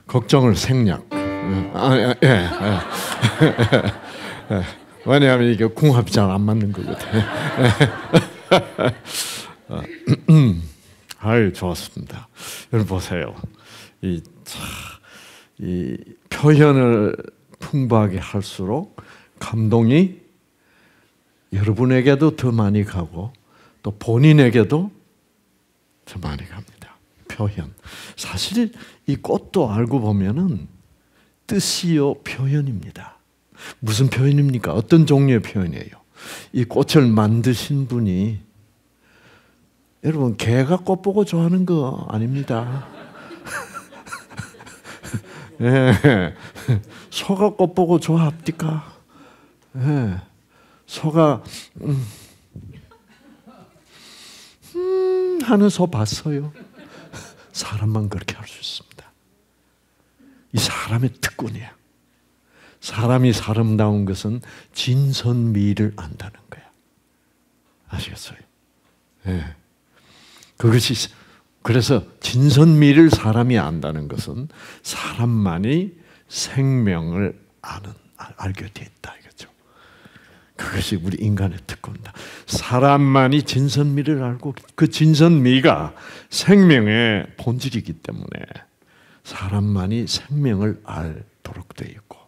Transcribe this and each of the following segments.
걱정을 생략. 예. 왜냐하면 이게 궁합이 잘 안 맞는 거거든요. 아유, 좋았습니다. 여러분 보세요. 이 표현을 풍부하게 할수록 감동이 여러분에게도 더 많이 가고 또 본인에게도 더 많이 갑니다. 표현. 사실 이 꽃도 알고 보면은 뜻이요 표현입니다. 무슨 표현입니까? 어떤 종류의 표현이에요? 이 꽃을 만드신 분이 여러분 개가 꽃 보고 좋아하는 거 아닙니다. 예. 소가 꽃 보고 좋아합니까? 예. 소가 하는 소 봤어요? 사람만 그렇게 할 수 있습니다. 이 사람의 특권이야. 사람이 아름다운 것은 진선미를 안다는 거야. 아시겠어요? 예. 그것이 그래서 진선미를 사람이 안다는 것은 사람만이 생명을 알게 됐다 이거죠. 그것이 우리 인간의 특권이다. 사람만이 진선미를 알고 그 진선미가 생명의 본질이기 때문에 사람만이 생명을 알도록 되어 있고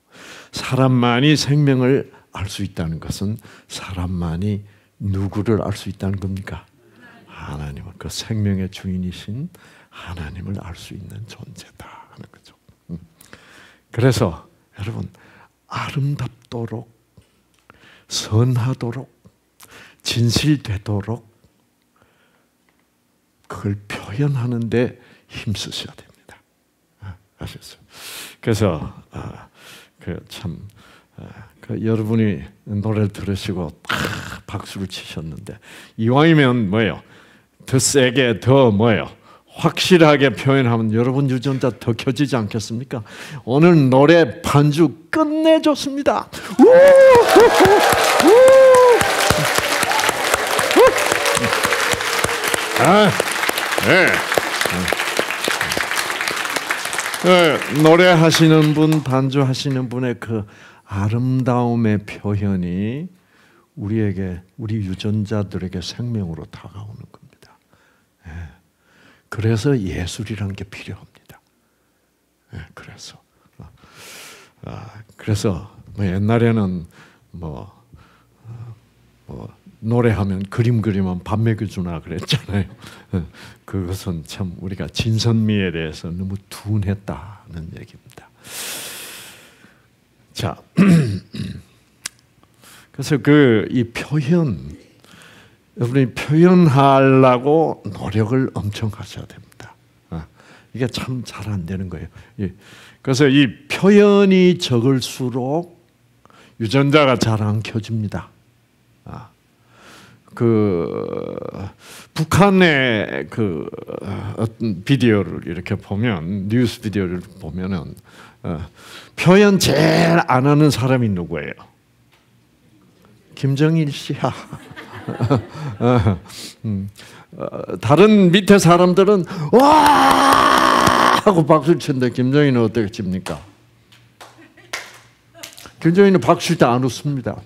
사람만이 생명을 알 수 있다는 것은 사람만이 누구를 알 수 있다는 겁니까? 하나님을, 그 생명의 주인이신 하나님을 알 수 있는 존재다 하는 거죠. 그래서 여러분 아름답도록 선하도록 진실되도록 그걸 표현하는데 힘쓰셔야 됩니다. 아셨어요? 그래서 여러분이 노래를 들으시고 박수를 치셨는데 이왕이면 뭐예요? 더 세게 더 뭐예요? 확실하게 표현하면 여러분 유전자 더 켜지지 않겠습니까? 오늘 노래 반주 끝내줬습니다. 노래하시는 분, 반주하시는 분의 그 아름다움의 표현이 우리에게, 우리 유전자들에게 생명으로 다가오는 겁니다. 그래서 예술이라는 게 필요합니다. 그래서 옛날에는 노래하면 그림 그리면 밥 먹여주나 그랬잖아요. 그것은 참 우리가 진선미에 대해서 너무 둔했다는 얘기입니다. 자, 그래서 이 표현, 여러분이 표현하려고 노력을 엄청 하셔야 됩니다. 이게 참 잘 안 되는 거예요. 그래서 이 표현이 적을수록 유전자가 잘 안 켜집니다. 북한의 어떤 비디오를 이렇게 보면, 뉴스 비디오를 보면은 표현 제일 안 하는 사람이 누구예요? 김정일 씨야. 다른 밑에 사람들은 와 하고 박수를 치는데 김정일은 어떻게 칩니까? 김정일은 박수 칠 때 안 웃습니다.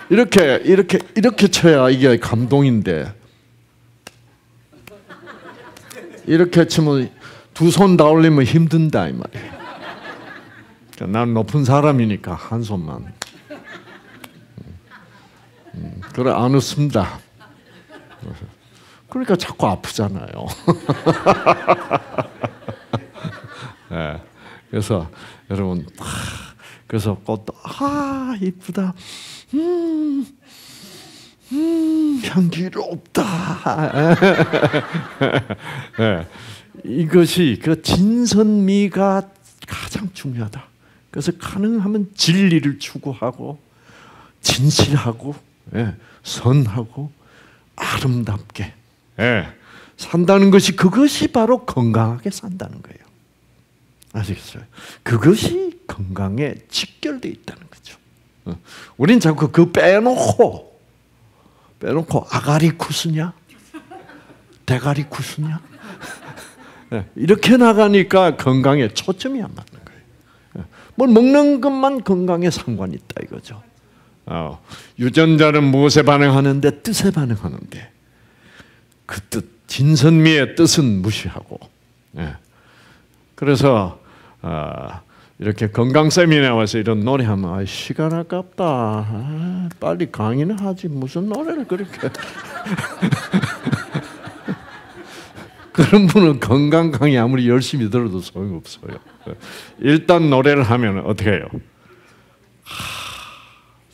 이렇게 쳐야 이게 감동인데 이렇게 치면 두 손 다 올리면 힘든다 이 말이에요. 난 높은 사람이니까 한 손만. 그래 안 웃습니다. 그러니까 자꾸 아프잖아요. 그래서 여러분 그래서 꽃도 이쁘다. 향기롭다. 이것이 그 진선미가 가장 중요하다. 그래서 가능하면 진리를 추구하고 진실하고 선하고 아름답게 산다는 것이, 그것이 바로 건강하게 산다는 거예요. 아시겠어요? 그것이 건강에 직결되어 있다는 거죠. 우린 자꾸 그거 빼놓고 아가리 쿠스냐? 대가리 쿠스냐? 이렇게 나가니까 건강에 초점이 안 맞는 거예요. 뭘 먹는 것만 건강에 상관이 있다 이거죠. 유전자는 무엇에 반응하는데 뜻에 반응하는데 그 뜻, 진선미의 뜻은 무시하고. 그래서 이렇게 건강 세미나에 와서 이런 노래하면 시간 아깝다. 빨리 강의는 하지 무슨 노래를 그렇게. 그런 분은 건강 강의 아무리 열심히 들어도 소용이 없어요. 일단 노래를 하면 어떻게 해요?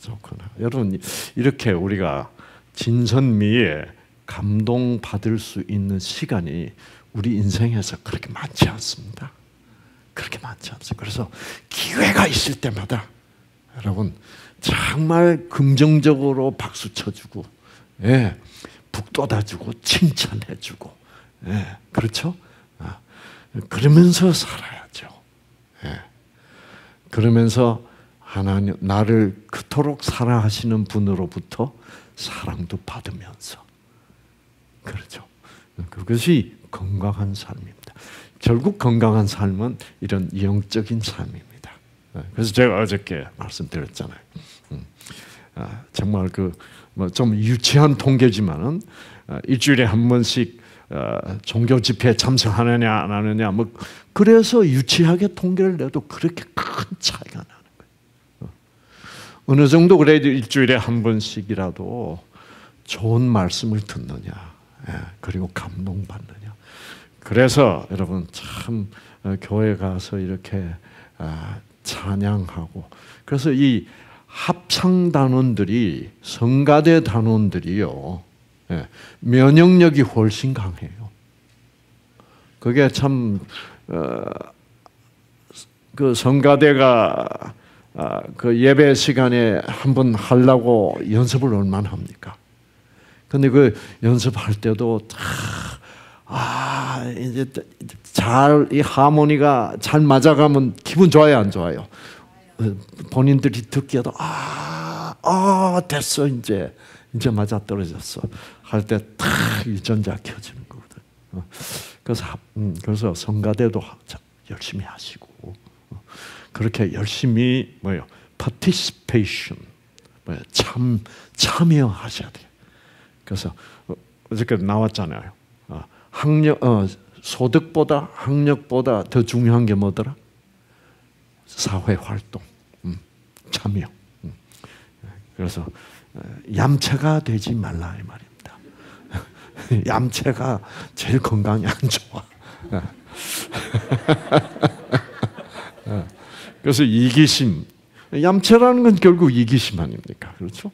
좋구나. 여러분 이렇게 우리가 진선미에 감동받을 수 있는 시간이 우리 인생에서 그렇게 많지 않습니다. 그렇게 많지 않습니다. 그래서 기회가 있을 때마다 여러분 정말 긍정적으로 박수 쳐주고 북돋아주고 칭찬해주고 그렇죠? 그러면서 살아야죠. 그러면서 하나님 나를 그토록 사랑하시는 분으로부터 사랑도 받으면서 그렇죠. 그것이 건강한 삶입니다. 결국 건강한 삶은 이런 영적인 삶입니다. 그래서 제가 어저께 말씀드렸잖아요. 정말 좀 유치한 통계지만은 일주일에 한 번씩 종교 집회에 참석하느냐 안 하느냐 그래서 유치하게 통계를 내도 그렇게 큰 차이가 나는 거예요. 어느 정도 그래도 일주일에 한 번씩이라도 좋은 말씀을 듣느냐, 그리고 감동받느냐. 그래서 여러분 참 교회 가서 이렇게 찬양하고 그래서 이 합창 단원들이 성가대 단원들이요 면역력이 훨씬 강해요. 그게 참 그 성가대가 그 예배 시간에 한번 하려고 연습을 얼마나 합니까? 근데 그 연습할 때도 이제 잘 이 하모니가 잘 맞아가면 기분 좋아요, 안 좋아요? 본인들이 듣기에도 됐어 이제 맞아 떨어졌어 할 때 탁 유전자 켜지는 거거든. 그래서 성가대도 열심히 하시고 그렇게 열심히 participation 참여하셔야 돼요. 그래서 어저께 나왔잖아요. 소득보다 학력보다 더 중요한 게 뭐더라? 사회 활동, 참여. 그래서 얌체가 되지 말라 이 말입니다. 얌체가 제일 건강이 안 좋아. 그래서 이기심, 얌체라는 건 결국 이기심 아닙니까? 그렇죠?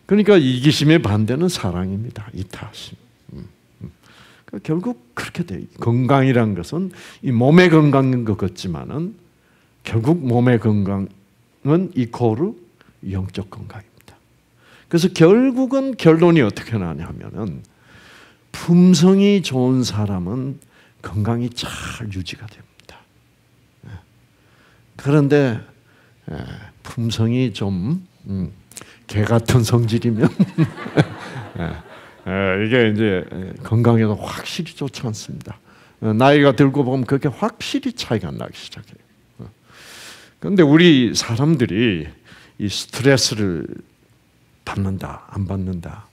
그러니까 이기심의 반대는 사랑입니다. 이타심. 결국 그렇게 돼. 건강이란 것은 이 몸의 건강인 것 같지만은 결국 몸의 건강은 이코르 영적 건강입니다. 그래서 결국은 결론이 어떻게 나냐면은 품성이 좋은 사람은 건강이 잘 유지가 됩니다. 그런데 품성이 좀 개 같은 성질이면 이게 이제 건강에도 확실히 좋지 않습니다. 나이가 들고 보면 그게 확실히 차이가 나기 시작해요. 그런데 우리 사람들이 이 스트레스를 받는다, 안 받는다.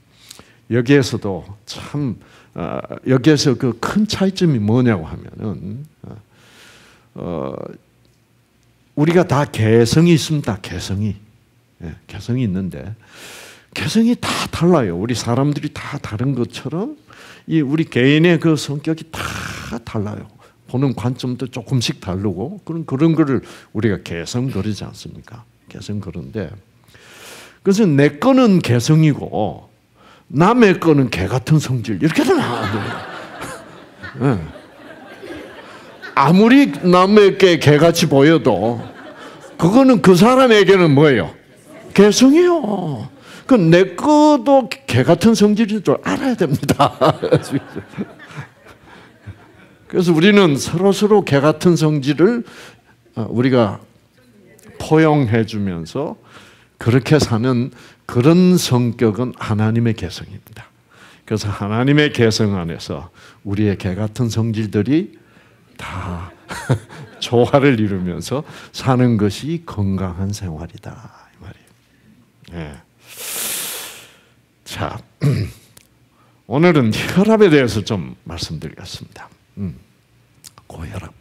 여기에서도 참 여기에서 그 큰 차이점이 뭐냐고 하면은 우리가 다 개성이 있습니다. 개성이 있는데 개성이 다 달라요. 우리 사람들이 다 다른 것처럼 이 우리 개인의 그 성격이 다 달라요. 보는 관점도 조금씩 다르고 그런 거를 우리가 개성 그러지 않습니까? 개성 그런데 그래서 내 거는 개성이고 남의 거는 개 같은 성질 이렇게 되면 안 돼요. 아무리 남에게 개같이 보여도 그거는 그 사람에게는 뭐예요? 개성이요. 그 내 거도 개 같은 성질인 줄 알아야 됩니다. 그래서 우리는 서로 개 같은 성질을 우리가 포용해 주면서 그렇게 사는 그런 성격은 하나님의 개성입니다. 그래서 하나님의 개성 안에서 우리의 개 같은 성질들이 다 조화를 이루면서 사는 것이 건강한 생활이다 이 말이에요. 예. 자, 오늘은 혈압에 대해서 좀 말씀드리겠습니다. 고혈압.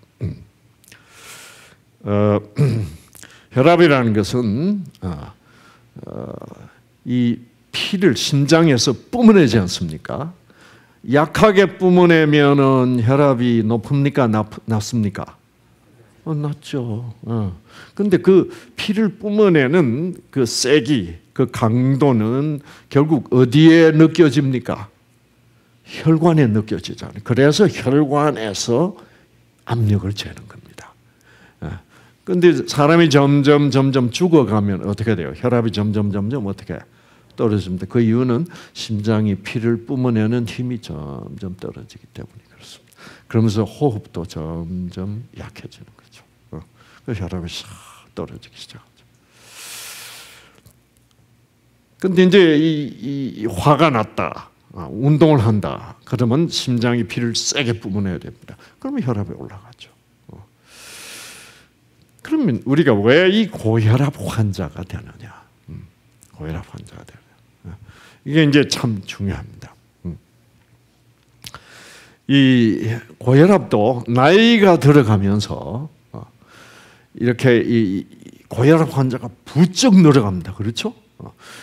혈압이라는 것은 이 피를 심장에서 뿜어내지 않습니까? 약하게 뿜어내면은 혈압이 높습니까? 낮습니까? 낮죠. 근데 그 피를 뿜어내는 그 세기, 그 강도는 결국 어디에 느껴집니까? 혈관에 느껴지잖아요. 그래서 혈관에서 압력을 재는 겁니다. 근데 사람이 점점 죽어가면 어떻게 돼요? 혈압이 점점 어떻게 떨어집니다. 그 이유는 심장이 피를 뿜어내는 힘이 점점 떨어지기 때문에 그렇습니다. 그러면서 호흡도 점점 약해지는 거죠. 그 혈압이 싹 떨어지기 시작하죠. 근데 이제 이 화가 났다, 운동을 한다. 그러면 심장이 피를 세게 뿜어내야 됩니다. 그러면 혈압이 올라가죠. 그러면 우리가 왜 이 고혈압 환자가 되느냐? 고혈압 환자가 되느냐? 이게 이제 참 중요합니다. 이 고혈압도 나이가 들어가면서 이렇게 이 고혈압 환자가 부쩍 늘어갑니다. 그렇죠?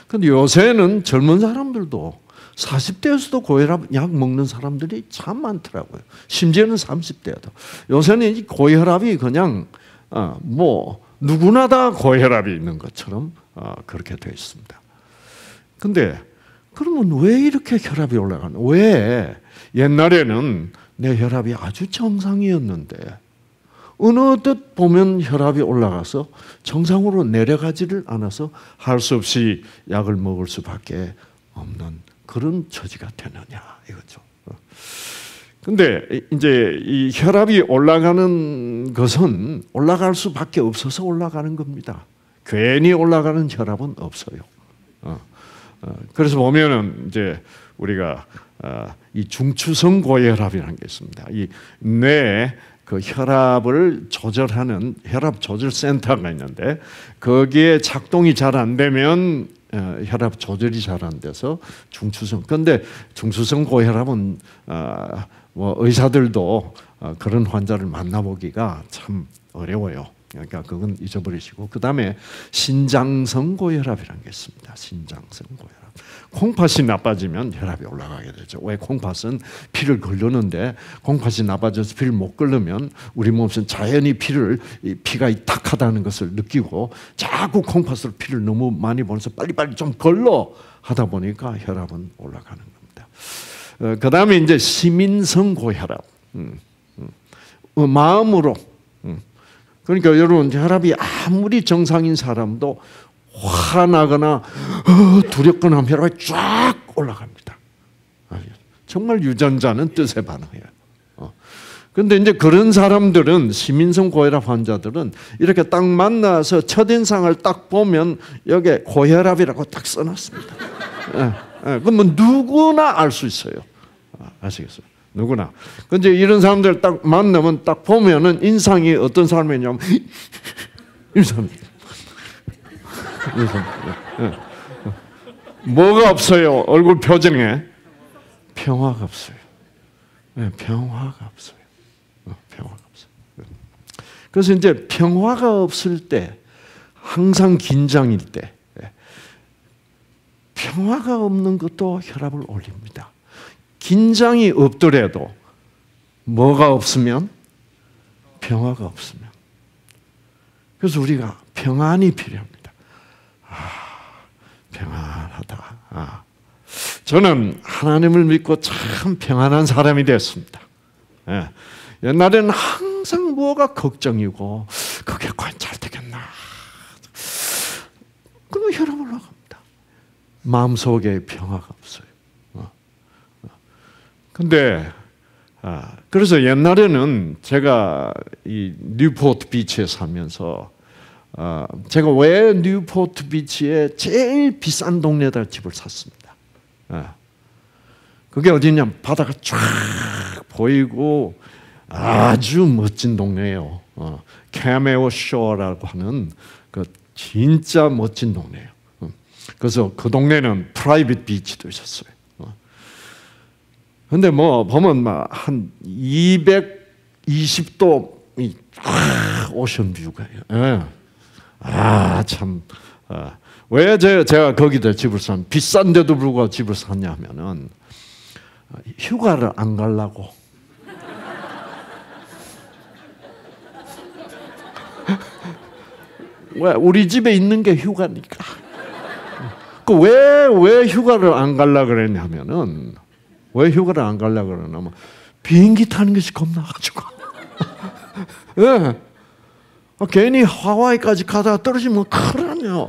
근데 요새는 젊은 사람들도 40대에서도 고혈압 약 먹는 사람들이 참 많더라고요. 심지어는 30대에도. 요새는 이 고혈압이 그냥 뭐 누구나 다 고혈압이 있는 것처럼 그렇게 되어 있습니다. 근데 그러면 왜 이렇게 혈압이 올라가나? 왜 옛날에는 내 혈압이 아주 정상이었는데 어느 듯 보면 혈압이 올라가서 정상으로 내려가지를 않아서 할 수 없이 약을 먹을 수밖에 없는 그런 처지가 되느냐 이거죠. 근데 이제 이 혈압이 올라가는 것은 올라갈 수밖에 없어서 올라가는 겁니다. 괜히 올라가는 혈압은 없어요. 그래서 보면은 이제 우리가 이 중추성 고혈압이라는 게 있습니다. 이 뇌에 그 혈압을 조절하는 혈압 조절 센터가 있는데 거기에 작동이 잘 안 되면 혈압 조절이 잘 안 돼서 중추성. 그런데 중추성 고혈압은 뭐 의사들도 그런 환자를 만나보기가 참 어려워요. 그러니까 그건 잊어버리시고 그 다음에 신장성 고혈압이라는 게 있습니다. 신장성 고혈압. 콩팥이 나빠지면 혈압이 올라가게 되죠. 왜? 콩팥은 피를 걸르는데 콩팥이 나빠져서 피를 못 걸르면 우리 몸은 자연히 피가 탁하다는 것을 느끼고 자꾸 콩팥으로 피를 너무 많이 보내서 빨리빨리 좀 걸러 하다 보니까 혈압은 올라가는 겁니다. 그 다음에 이제 시민성 고혈압. 마음으로. 그러니까 여러분 혈압이 아무리 정상인 사람도 화나거나 두렵거나 하면 혈압이 쫙 올라갑니다. 정말 유전자는 뜻에 반응해요. 그런데 이제 그런 사람들은 시민성 고혈압 환자들은 이렇게 딱 만나서 첫인상을 딱 보면 여기에 고혈압이라고 딱 써놨습니다. 그러면 누구나 알 수 있어요. 아시겠어요? 누구나. 근데 이런 사람들 딱 만나면 딱 보면은 인상이 어떤 사람이냐면 이 사람. 뭐가 없어요? 얼굴 표정에 평화가 없어요. 평화가 없어요. 평화가 없어요. 그래서 이제 평화가 없을 때, 항상 긴장일 때, 평화가 없는 것도 혈압을 올립니다. 긴장이 없더라도 뭐가 없으면 평화가 없으면. 그래서 우리가 평안이 필요합니다. 평안하다. 저는 하나님을 믿고 참 평안한 사람이 되었습니다. 옛날에는 항상 뭐가 걱정이고 그게 과연 잘 되겠나. 그러면 혈압 올라갑니다. 마음속에 평화가 없어요. 근데 그래서 옛날에는 제가 이 뉴포트 비치에 살면서 제가 왜 뉴포트 비치에 제일 비싼 동네에다 집을 샀습니다. 그게 어디냐면 바다가 쫙 보이고 아주 멋진 동네예요. 캐메오 쇼라고 하는 그 진짜 멋진 동네예요. 그래서 그 동네는 프라이빗 비치도 있었어요. 근데 뭐 보면 막 한 220도 오션 뷰가. 참. 왜 제가 거기다 집을 비싼데도 불구하고 집을 샀냐면은 휴가를 안 가려고. 왜 우리 집에 있는 게 휴가니까. 왜 휴가를 안 가려고 그랬냐면은 왜 휴가를 안 가려고 그러냐면 비행기 타는 것이 겁나가지고. 예. 괜히 하와이까지 가다가 떨어지면 큰일 나요.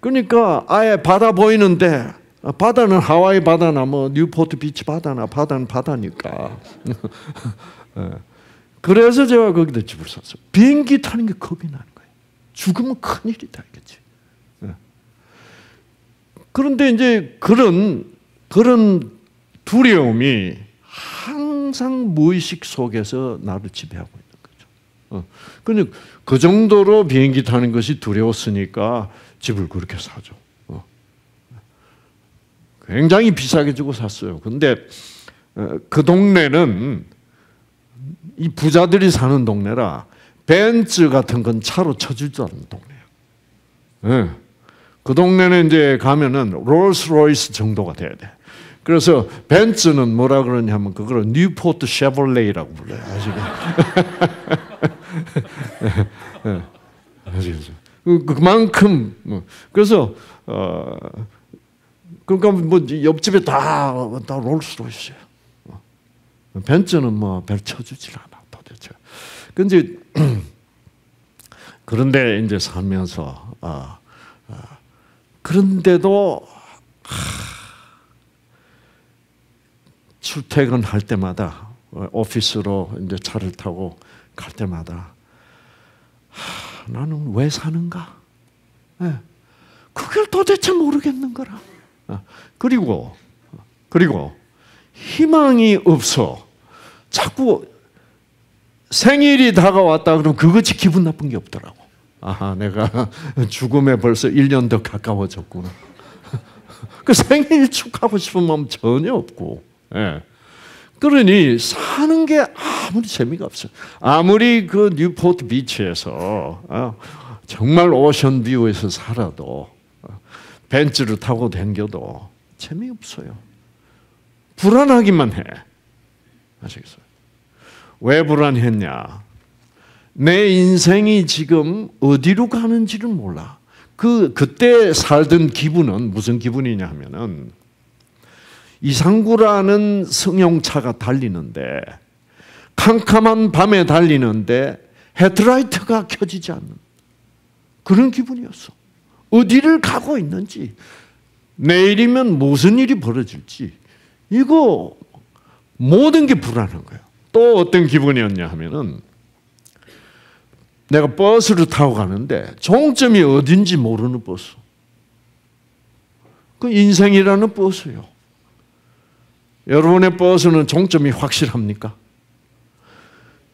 그러니까 아예 바다 보이는데 바다는 하와이 바다나 뭐 뉴포트 비치 바다나 바다는 바다니까. 그래서 제가 거기다 집을 샀어요. 비행기 타는 게 겁이 나는 거예요. 죽으면 큰일이다 이거지. 그런데 이제 그런 두려움이 항상 무의식 속에서 나를 지배하고 있는 거죠. 근데 그 정도로 비행기 타는 것이 두려웠으니까 집을 그렇게 사죠. 굉장히 비싸게 주고 샀어요. 근데 그 동네는 이 부자들이 사는 동네라 벤츠 같은 건 차로 쳐주지 않는 동네예요. 그 동네는 이제 가면은 롤스로이스 정도가 돼야 돼. 그래서 벤츠는 뭐라 그러냐면 그거를 뉴포트 쉐볼레이라고 불러요. 아시겠죠? 그만큼 그래서 그러니까 뭐 옆집에 다 롤스로이스예요. 벤츠는 뭐 별 쳐주질 않아 도대체. 근데 그런데 이제 살면서 그런데도 출퇴근할 때마다 오피스로 이제 차를 타고 갈 때마다 나는 왜 사는가? 그걸 도대체 모르겠는 거라. 그리고 희망이 없어. 자꾸 생일이 다가왔다 그러면 그것이 기분 나쁜 게 없더라고. 내가 죽음에 벌써 1년 더 가까워졌구나. 그 생일 축하하고 싶은 마음 전혀 없고. 그러니 사는 게 아무리 재미가 없어요. 아무리 그 뉴포트 비치에서 정말 오션뷰에서 살아도 벤츠를 타고 다녀도 재미없어요. 불안하기만 해. 아시겠어요? 왜 불안했냐? 내 인생이 지금 어디로 가는지를 몰라. 그때 살던 기분은 무슨 기분이냐 하면은 이상구라는 승용차가 달리는데 캄캄한 밤에 달리는데 헤드라이트가 켜지지 않는 그런 기분이었어. 어디를 가고 있는지, 내일이면 무슨 일이 벌어질지, 이거 모든 게 불안한 거예요. 또 어떤 기분이었냐 하면은 내가 버스를 타고 가는데 종점이 어딘지 모르는 버스. 그 인생이라는 버스요. 여러분의 버스는 종점이 확실합니까?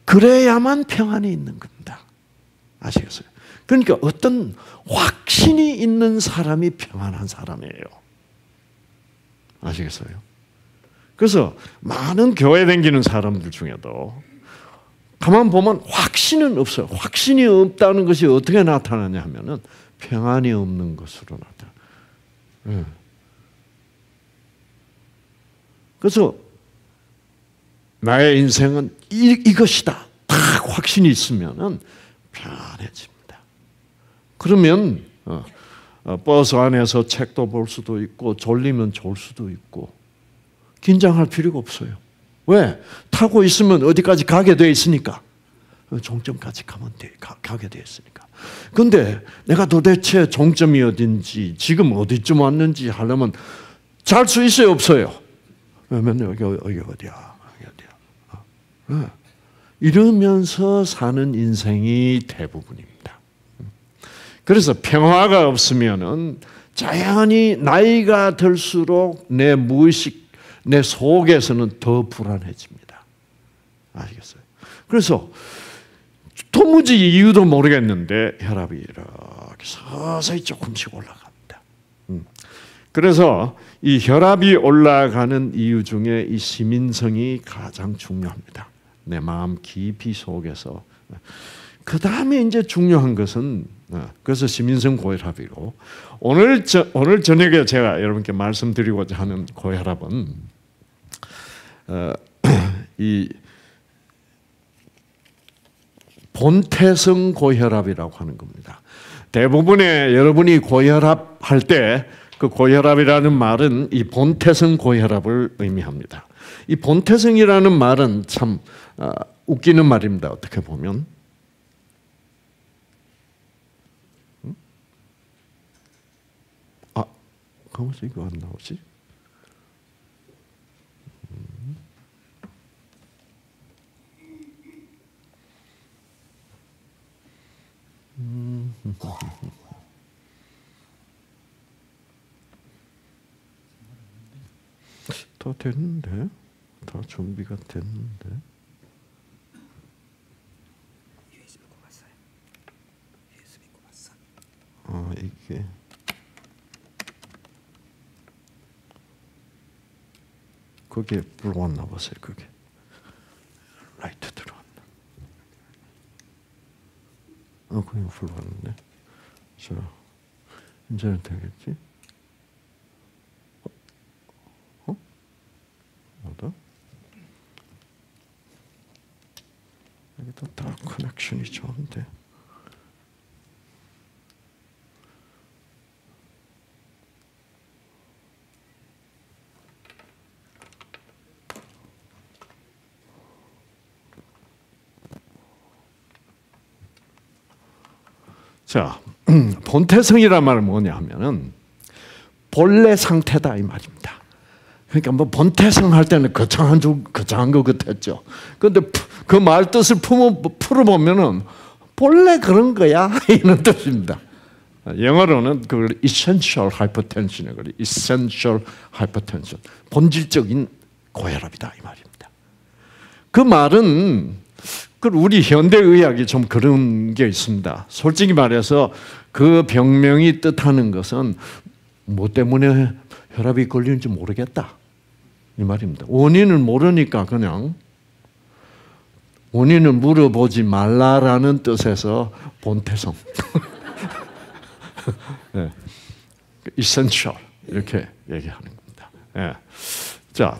그래야만 평안이 있는 겁니다. 아시겠어요? 그러니까 어떤 확신이 있는 사람이 평안한 사람이에요. 아시겠어요? 그래서 많은 교회 다니는 사람들 중에도 가만 보면 확신은 없어요. 확신이 없다는 것이 어떻게 나타나냐 하면은 평안이 없는 것으로 나타나요. 그래서 나의 인생은 이것이다. 딱 확신이 있으면은 편안해집니다. 그러면 버스 안에서 책도 볼 수도 있고 졸리면 졸 수도 있고 긴장할 필요가 없어요. 왜? 타고 있으면 어디까지 가게 돼 있으니까. 종점까지 가게 돼 있으니까. 근데 내가 도대체 종점이 어딘지 지금 어디쯤 왔는지 하려면 잘 수 있어요? 없어요? 그러면 여기 어디야? 이러면서 사는 인생이 대부분입니다. 그래서 평화가 없으면은 자연히 나이가 들수록 내 무의식, 내 속에서는 더 불안해집니다. 아시겠어요? 그래서 도무지 이유도 모르겠는데 혈압이 이렇게 서서히 조금씩 올라갑니다. 그래서 이 혈압이 올라가는 이유 중에 이 시민성이 가장 중요합니다. 내 마음 깊이 속에서. 그 다음에 이제 중요한 것은 그래서 시민성 고혈압이고 오늘 저녁에 제가 여러분께 말씀드리고자 하는 고혈압은 이 본태성 고혈압이라고 하는 겁니다. 대부분의 여러분이 고혈압 할 때 그 고혈압이라는 말은 이 본태성 고혈압을 의미합니다. 이 본태성이라는 말은 참 웃기는 말입니다. 어떻게 보면. 가만있어, 이거 안 나오지? 다 됐는데? 다 준비가 됐는데? 이게 거기에 불 왔나 보세요. 그게 라이트 들어왔나? 그냥 불 왔는데. 자, 이제는 되겠지? 뭐다? 여기도 다 커넥션이 좋은데. 자, 본태성이란 말은 뭐냐 하면은 본래 상태다 이 말입니다. 그러니까 뭐 본태성 할 때는 거창한 거 같았죠. 그런데 그 말 뜻을 풀어보면은 본래 그런 거야 이런 뜻입니다. 영어로는 그걸 essential hypertension이라고 그래요. essential hypertension, 본질적인 고혈압이다 이 말입니다. 그 말은 우리 현대의학이 좀 그런 게 있습니다. 솔직히 말해서 그 병명이 뜻하는 것은 뭐 때문에 혈압이 걸리는지 모르겠다 이 말입니다. 원인을 모르니까 그냥 원인을 물어보지 말라라는 뜻에서 본태성, 네. essential 이렇게 얘기하는 겁니다. 네. 자,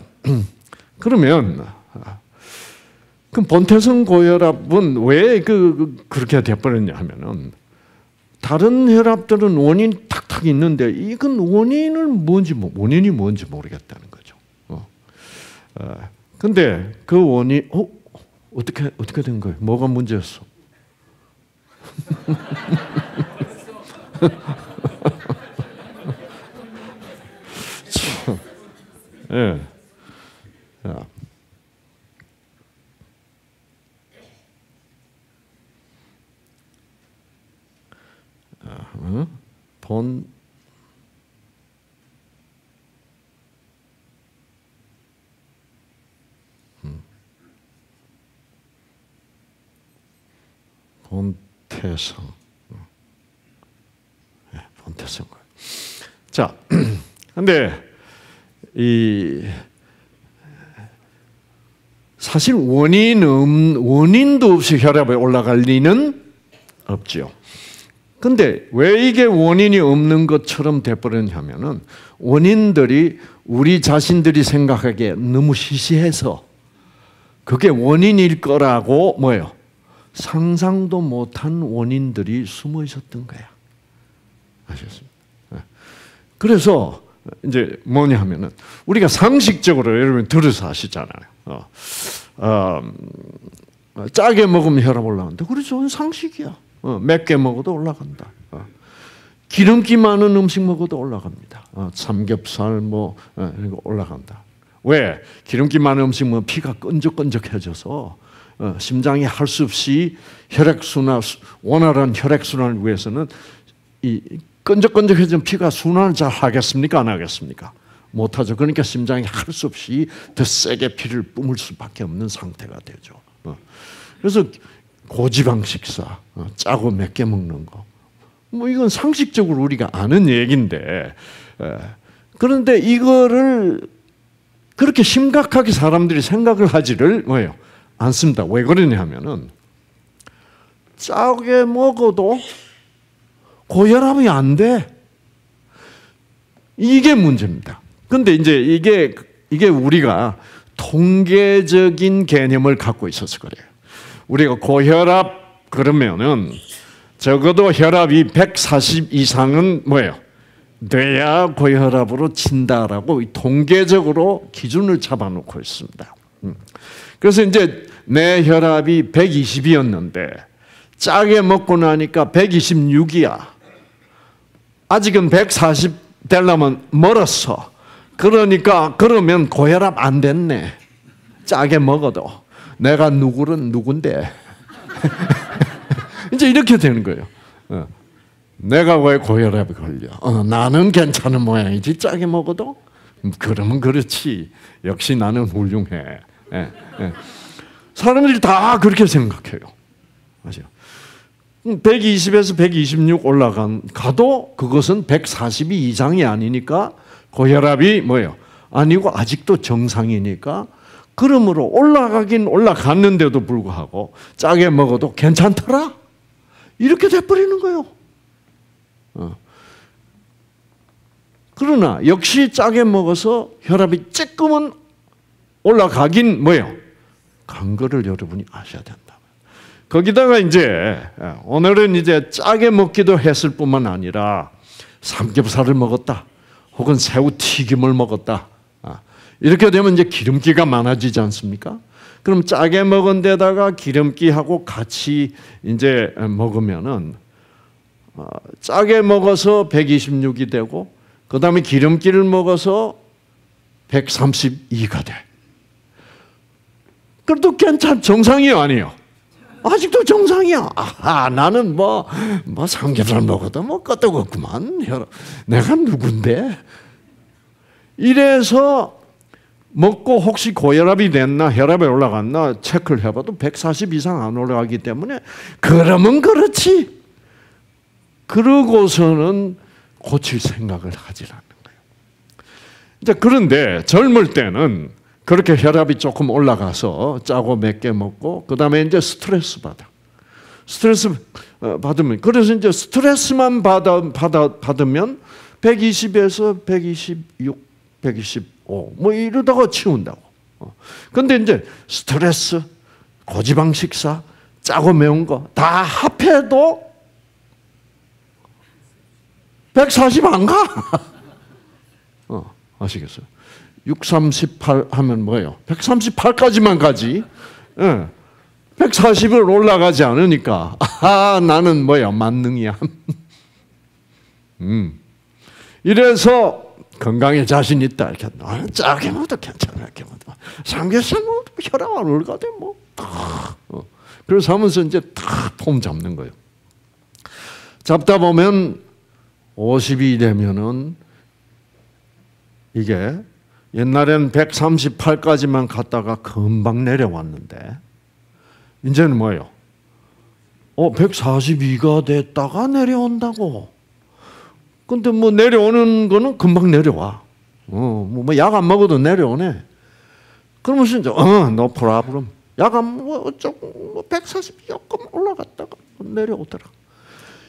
그러면 그럼 본태성 고혈압은 왜 그렇게 돼버렸냐 하면은 다른 혈압들은 원인 탁탁 있는데 이건 원인이 뭔지 모르겠다는 거죠. 근데 그 원인 어떻게 된 거예요? 뭐가 문제였어? 예. 자. 본태성. 네, 본태성. 자, 근데 사실 원인도 없이 혈압이 올라갈 리는 없죠. 근데 왜 이게 원인이 없는 것처럼 돼버렸냐면은 원인들이 우리 자신들이 생각하기에 너무 시시해서 그게 원인일 거라고 뭐예요? 상상도 못한 원인들이 숨어 있었던 거야. 아셨습니까? 그래서 이제 뭐냐 하면은 우리가 상식적으로 여러분 들어서 아시잖아요. 짜게 먹으면 혈압 올라간다. 그렇죠. 상식이야. 맵게 먹어도 올라간다. 기름기 많은 음식 먹어도 올라갑니다. 삼겹살 이거 올라간다. 왜? 기름기 많은 음식 먹으면 피가 끈적끈적해져서 심장이 할 수 없이 원활한 혈액순환을 위해서는 이 끈적끈적해진 피가 순환을 잘 하겠습니까? 안 하겠습니까? 못하죠. 그러니까 심장이 할 수 없이 더 세게 피를 뿜을 수밖에 없는 상태가 되죠. 그래서 고지방 식사, 짜고 맵게 먹는 거, 뭐 이건 상식적으로 우리가 아는 얘기인데, 그런데 이거를 그렇게 심각하게 사람들이 생각을 하지를 않습니다. 왜 그러냐면은 짜게 먹어도 고혈압이 안 돼. 이게 문제입니다. 근데 이제 이게 우리가 통계적인 개념을 갖고 있어서 그래요. 우리가 고혈압 그러면은 적어도 혈압이 140 이상은 돼야 고혈압으로 친다라고 통계적으로 기준을 잡아놓고 있습니다. 그래서 이제 내 혈압이 120이었는데 짜게 먹고 나니까 126이야. 아직은 140 되려면 멀었어. 그러면 고혈압 안 됐네. 짜게 먹어도. 내가 누군데? 이제 이렇게 되는 거예요. 내가 왜 고혈압이 걸려? 나는 괜찮은 모양이지. 짜게 먹어도? 그러면 그렇지. 역시 나는 훌륭해. 사람들이 다 그렇게 생각해요. 맞아요. 120에서 126 가도 그것은 140이 이상이 아니니까 고혈압이 아니고 아직도 정상이니까 그러므로 올라가긴 올라갔는데도 불구하고 짜게 먹어도 괜찮더라? 이렇게 돼버리는 거예요. 그러나 역시 짜게 먹어서 혈압이 조금은 올라가긴 간 거를 여러분이 아셔야 된다. 거기다가 이제 오늘은 이제 짜게 먹기도 했을 뿐만 아니라 삼겹살을 먹었다. 혹은 새우 튀김을 먹었다. 이렇게 되면 이제 기름기가 많아지지 않습니까? 그럼 짜게 먹은 데다가 기름기하고 같이 이제 먹으면은 짜게 먹어서 126이 되고 그 다음에 기름기를 먹어서 132가 돼. 그래도 정상이에요, 아니에요? 아직도 정상이야. 나는 삼겹살 먹어도 끄떡없구만. 내가 누군데? 이래서 먹고 혹시 고혈압이 됐나, 혈압이 올라갔나 체크를 해봐도 140 이상 안 올라가기 때문에 그러면 그렇지. 그러고서는 고칠 생각을 하지 않는 거예요. 이제 그런데 젊을 때는 그렇게 혈압이 조금 올라가서 짜고 맵게 먹고 그 다음에 이제 스트레스 받으면 그래서 이제 스트레스만 받으면 120에서 126, 125 이러다가 치운다고. 근데 이제 스트레스, 고지방 식사, 짜고 매운 거 다 합해도 140 안 가. 아시겠어요? 638 하면 뭐예요? 138까지만 가지. 140을 올라가지 않으니까 나는 만능이야. 이래서 건강에 자신 있다. 이렇게 나는 짜게 먹어도 괜찮아. 이렇게 먹어도 삼겹살 먹어도 혈압 안 올라가대 뭐. 그래서 하면서 이제 다 폼 잡는 거예요. 잡다 보면 50이 되면은 이게 옛날에는 138까지만 갔다가 금방 내려왔는데 이제는 뭐예요? 142가 됐다가 내려온다고. 근데 내려오는 거는 금방 내려와. 약 안 먹어도 내려오네. 그러면서 이제 no problem. 약 안 먹어 조금 140 조금 올라갔다가 내려오더라.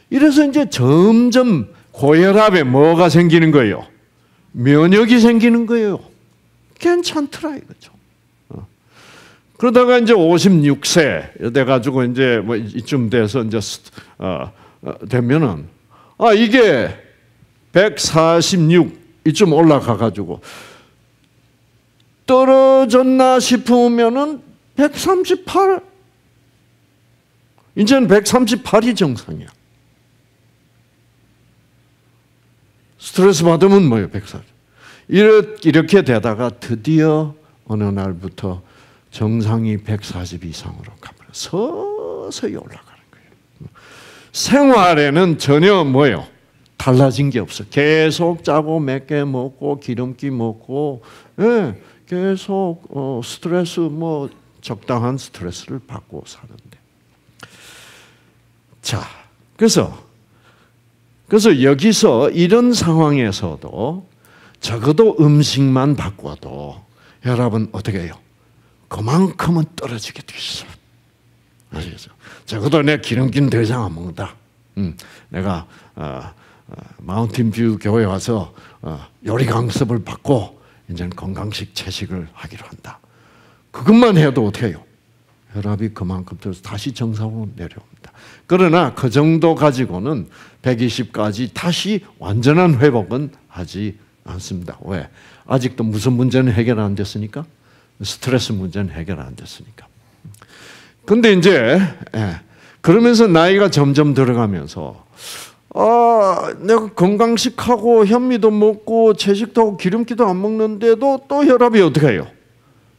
이래서 이제 점점 고혈압에 뭐가 생기는 거예요? 면역이 생기는 거예요. 괜찮더라 이거죠. 그러다가 이제 56세 돼가지고 이제 이쯤 돼서 이제 되면은 이게 146 이쯤 올라가가지고 떨어졌나 싶으면은 138 이제는 138이 정상이야. 스트레스 받으면 뭐예요? 140. 이렇게 되다가 드디어 어느 날부터 정상이 140 이상으로 가면 서서히 올라가는 거예요. 생활에는 전혀 달라진 게 없어. 계속 짜고 맵게 먹고 기름기 먹고, 예, 계속 스트레스 뭐 적당한 스트레스를 받고 사는데. 자, 그래서 여기서 이런 상황에서도 적어도 음식만 바꿔도 여러분 어떻게 해요? 그만큼은 떨어지게 돼 있어요. 아시겠죠? 적어도 내 기름긴 더 이상 안 먹는다. 내가 마운틴뷰 교회 와서 요리 강습을 받고 이제는 건강식 채식을 하기로 한다. 그것만 해도 어떻게 해요? 혈압이 그만큼 떨어져서 다시 정상으로 내려옵니다. 그러나 그 정도 가지고는 120까지 다시 완전한 회복은 하지 않습니다. 왜? 아직도 무슨 문제는 해결 안 됐으니까? 스트레스 문제는 해결 안 됐으니까. 근데 이제 그러면서 나이가 점점 들어가면서 내가 건강식하고 현미도 먹고 채식도 하고 기름기도 안 먹는데도 또 혈압이 어떻게 해요?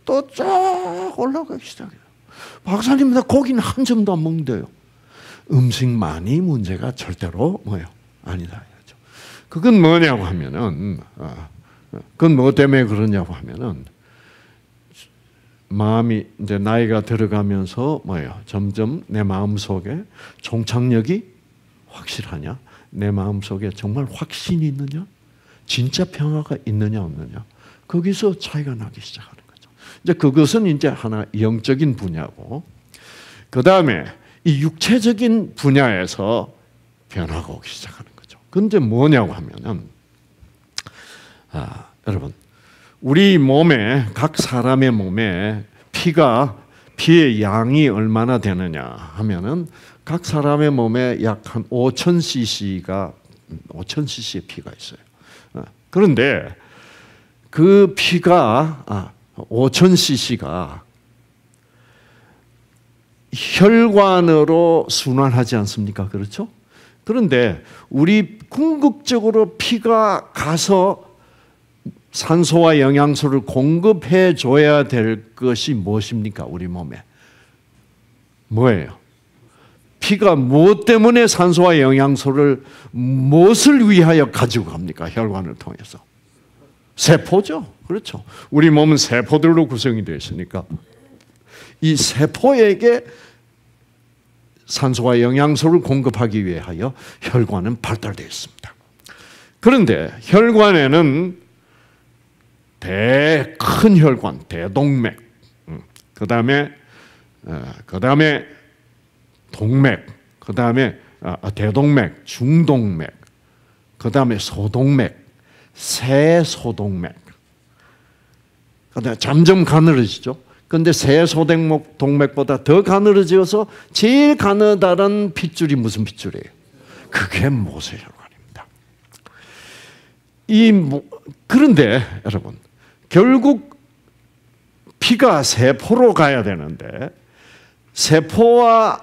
또 쫙 올라가기 시작해요. 박사님, 나 고기는 한 점도 안 먹는데요. 음식만이 문제가 절대로 뭐예요? 아니다. 그건 뭐냐고 하면은, 그건 뭐 때문에 그러냐고 하면은, 마음이 이제 나이가 들어가면서 뭐예요? 점점 내 마음 속에 종착역이 확실하냐? 내 마음 속에 정말 확신이 있느냐? 진짜 평화가 있느냐 없느냐? 거기서 차이가 나기 시작하는 거죠. 이제 그것은 이제 하나 영적인 분야고, 그 다음에 이 육체적인 분야에서 변화가 오기 시작하는 거죠. 그런데 뭐냐고 하면은, 여러분, 우리 몸에, 각 사람의 몸에 피의 양이 얼마나 되느냐 하면은 각 사람의 몸에 약 한 5,000cc의 피가 있어요. 그런데 그 피가 5,000cc가 혈관으로 순환하지 않습니까? 그렇죠? 그런데 우리 궁극적으로 피가 가서 산소와 영양소를 공급해 줘야 될 것이 무엇입니까? 우리 몸에. 뭐예요? 피가 무엇 때문에 산소와 영양소를 무엇을 위하여 가지고 갑니까? 혈관을 통해서. 세포죠. 그렇죠. 우리 몸은 세포들로 구성이 되어 있으니까 이 세포에게 산소와 영양소를 공급하기 위하여 혈관은 발달되어 있습니다. 그런데 혈관에는 큰 혈관, 대동맥, 그 다음에 동맥, 그 다음에 대동맥, 중동맥, 그 다음에 소동맥, 세소동맥. 그다음에 점점 가늘어지죠. 그런데 세소동맥보다 더 가늘어져서 제일 가느다란 핏줄이 무슨 핏줄이에요? 그게 모세혈관입니다. 그런데 여러분, 결국 피가 세포로 가야 되는데 세포에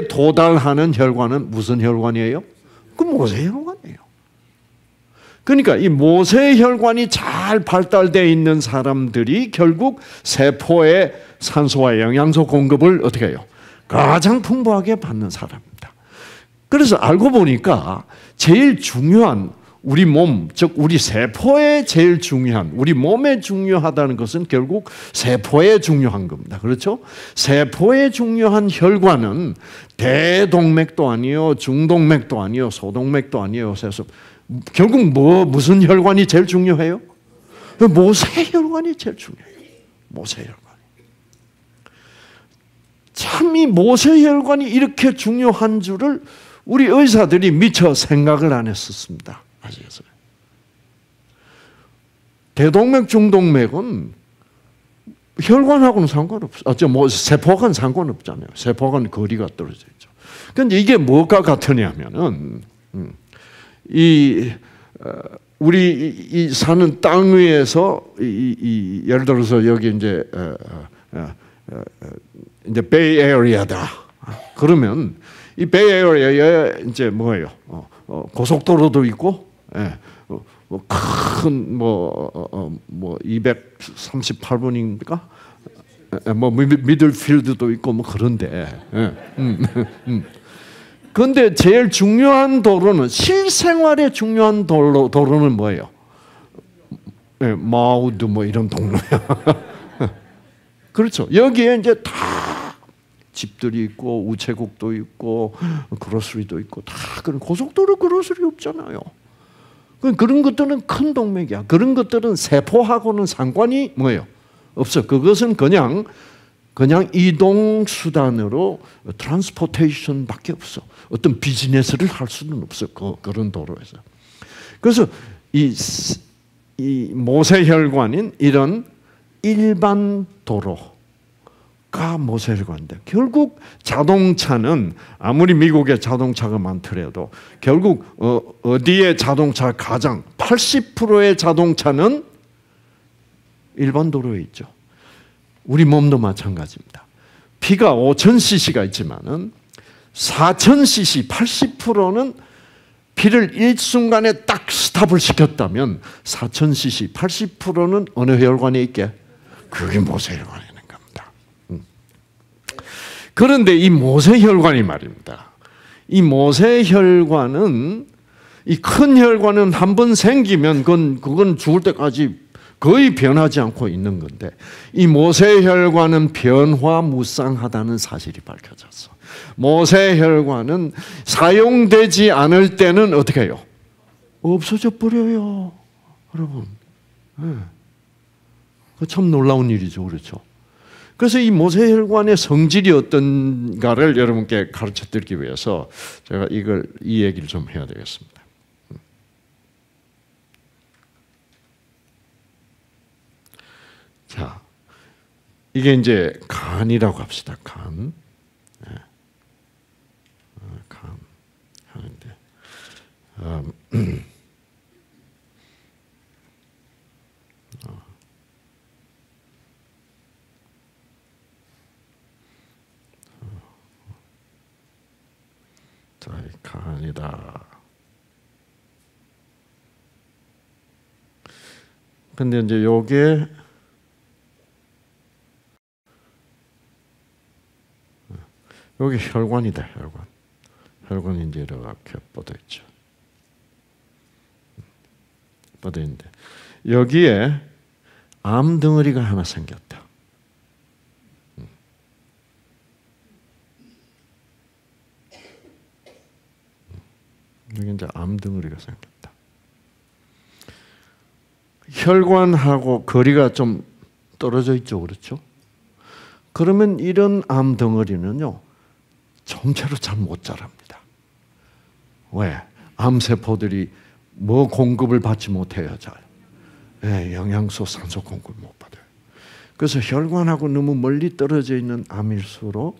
도달하는 혈관은 무슨 혈관이에요? 그 모세혈관이에요. 그러니까 이 모세혈관이 잘 발달되어 있는 사람들이 결국 세포에 산소와 영양소 공급을 어떻게 해요? 가장 풍부하게 받는 사람입니다. 그래서 알고 보니까 제일 중요한 우리 몸, 즉 우리 세포에 제일 중요한, 우리 몸에 중요하다는 것은 결국 세포에 중요한 겁니다. 그렇죠? 세포에 중요한 혈관은 대동맥도 아니요, 중동맥도 아니요, 소동맥도 아니요. 그래서 결국 무슨 혈관이 제일 중요해요? 모세혈관이 제일 중요해요. 모세혈관. 참 이 모세혈관이 이렇게 중요한 줄을 우리 의사들이 미처 생각을 안 했었습니다. 아시겠어요? 대동맥, 중동맥은 혈관하고는 상관없어요. 세포하고는 상관없잖아요. 세포하고는 거리가 떨어져 있죠. 그런데 이게 뭐가 같으냐면은, 우리 사는 땅 위에서 예를 들어서 여기 이제 베이 에어리아다. 그러면 이 베이 에어리아에 이제 뭐예요? 고속도로도 있고, 큰 238번인가? 미들필드도 있고 그런데 그런데 제일 중요한 도로는 실생활에 중요한 도로는 뭐예요? 네, 마우드 뭐 이런 동네야. 그렇죠. 여기에 이제 다 집들이 있고 우체국도 있고 그로스리도 있고 다 그런 고속도로 그로스리 없잖아요. 그런 것들은 큰 동맥이야. 그런 것들은 세포하고는 상관이 뭐예요? 없어. 그것은 그냥 이동 수단으로 트랜스포테이션밖에 없어. 어떤 비즈니스를 할 수는 없어. 그런 도로에서. 그래서 이 모세혈관인 이런 일반 도로가 모세혈관인데 결국 자동차는 아무리 미국에 자동차가 많더라도 결국 어디에 자동차 가장 80%의 자동차는 일반 도로에 있죠. 우리 몸도 마찬가지입니다. 피가 5,000cc가 있지만은 4,000cc 80%는 피를 일순간에 딱 스탑을 시켰다면 4,000cc 80%는 어느 혈관에 있게? 그게 모세혈관에 있는 겁니다. 그런데 이 모세혈관이 말입니다. 이 모세혈관은 이 큰 혈관은 한 번 생기면 그건 죽을 때까지 거의 변하지 않고 있는 건데 이 모세혈관은 변화무쌍하다는 사실이 밝혀졌어. 모세혈관은 사용되지 않을 때는 어떻게 해요? 없어져 버려요. 여러분. 네. 참 놀라운 일이죠. 그렇죠? 그래서 이 모세혈관의 성질이 어떤가를 여러분께 가르쳐 드리기 위해서 제가 이 얘기를 좀 해야 되겠습니다. 자, 이게 이제 간이라고 합시다. 간. 네. 간 하는데 자, 간이다. 근데 이제 요게 여기 혈관이다, 혈관. 혈관이 이제 이렇게 뻗어 있죠. 뻗어 있는데 여기에 암 덩어리가 하나 생겼다. 여기 이제 암 덩어리가 생겼다. 혈관하고 거리가 좀 떨어져 있죠, 그렇죠? 그러면 이런 암 덩어리는요. 정체로 잘 못 자랍니다. 왜? 암세포들이 뭐 공급을 받지 못해요, 잘. 네, 영양소, 산소 공급을 못 받아요. 그래서 혈관하고 너무 멀리 떨어져 있는 암일수록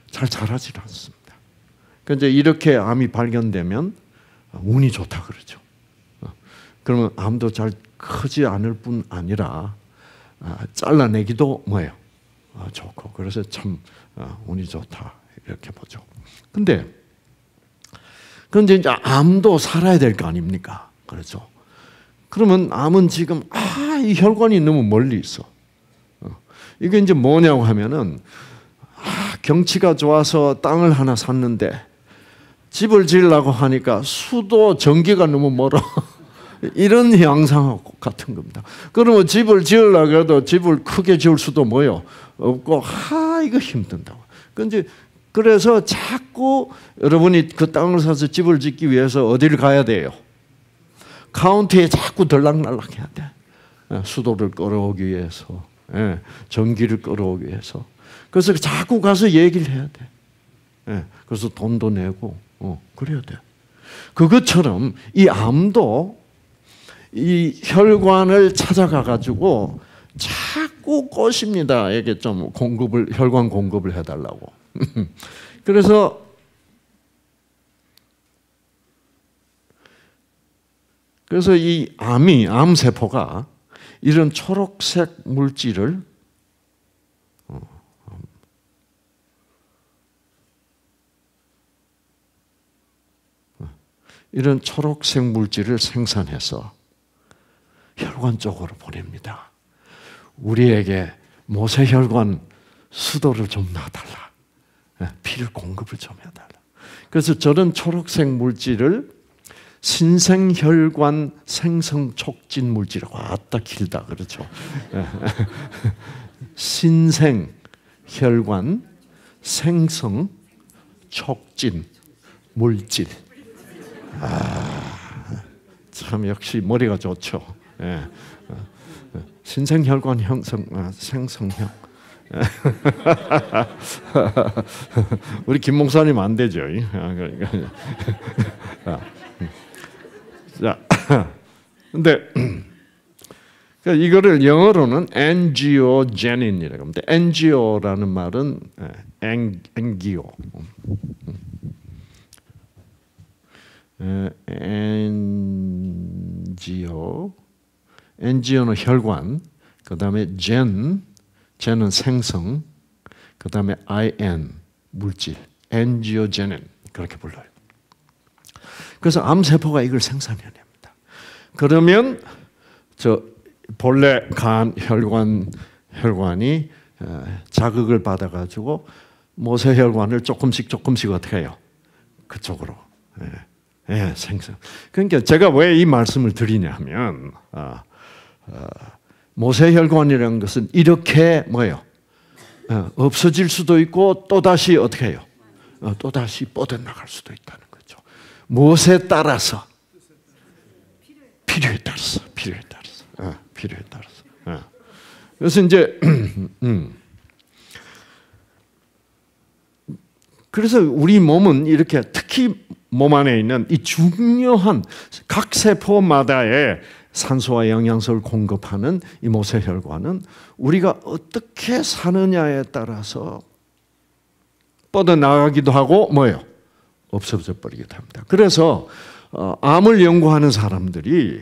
잘 자라질 않습니다. 그러니까 이제 이렇게 암이 발견되면 운이 좋다 그러죠. 그러면 암도 잘 크지 않을 뿐 아니라 잘라내기도 뭐예요? 좋고. 그래서 참 운이 좋다. 이렇게 보죠. 근데 이제 암도 살아야 될 거 아닙니까? 그렇죠. 그러면 암은 지금 이 혈관이 너무 멀리 있어. 이게 이제 뭐냐고 하면은 경치가 좋아서 땅을 하나 샀는데 집을 지으려고 하니까 수도 전기가 너무 멀어. 이런 양상하고 같은 겁니다. 그러면 집을 지으려고 해도 집을 크게 지을 수도 뭐요? 없고 이거 힘든다고. 그래서 자꾸 여러분이 그 땅을 사서 집을 짓기 위해서 어디를 가야 돼요? 카운티에 자꾸 들락날락 해야 돼. 수도를 끌어오기 위해서, 전기를 끌어오기 위해서. 그래서 자꾸 가서 얘기를 해야 돼. 그래서 돈도 내고, 그래야 돼. 그것처럼 이 암도 이 혈관을 찾아가 가지고 자꾸 꼬십니다. 이게 좀 혈관 공급을 해달라고. 그래서 이 암세포가 이런 초록색 물질을 생산해서 혈관 쪽으로 보냅니다. 우리에게 모세혈관 수도를 좀 놔달라. 피를 공급을 좀 해달라. 그래서 저런 초록색 물질을 신생혈관 생성 촉진 물질이라고. 아따 길다, 그렇죠? 신생혈관 생성 촉진 물질. 참 역시 머리가 좋죠. 신생혈관 형성, 생성형. 우리 김 목사님 안 되죠. 그러니까. 자, 근데 이거를 영어로는 angiogenin이라고 합니다. angio라는 말은 앵기오. 엔지오는 혈관, 그 다음에 젠은 생성, 그 다음에 IN 물질, 엔지오제닌 그렇게 불러요. 그래서 암세포가 이걸 생산해냅니다. 그러면 저 본래 간 혈관이 자극을 받아가지고 모세혈관을 조금씩 어떻게 해요? 그쪽으로. 생성. 그러니까 제가 왜 이 말씀을 드리냐면 모세혈관이라는 것은 이렇게 뭐예요? 없어질 수도 있고 또 다시 어떻게 해요? 또 다시 뻗어나갈 수도 있다는 거죠. 무엇에 따라서? 필요에 따라서. 그래서 이제 그래서 우리 몸은 이렇게 특히 몸 안에 있는 이 중요한 각 세포마다의 산소와 영양소를 공급하는 이 모세혈관은 우리가 어떻게 사느냐에 따라서 뻗어나가기도 하고 뭐예요? 없어져 버리기도 합니다. 그래서 암을 연구하는 사람들이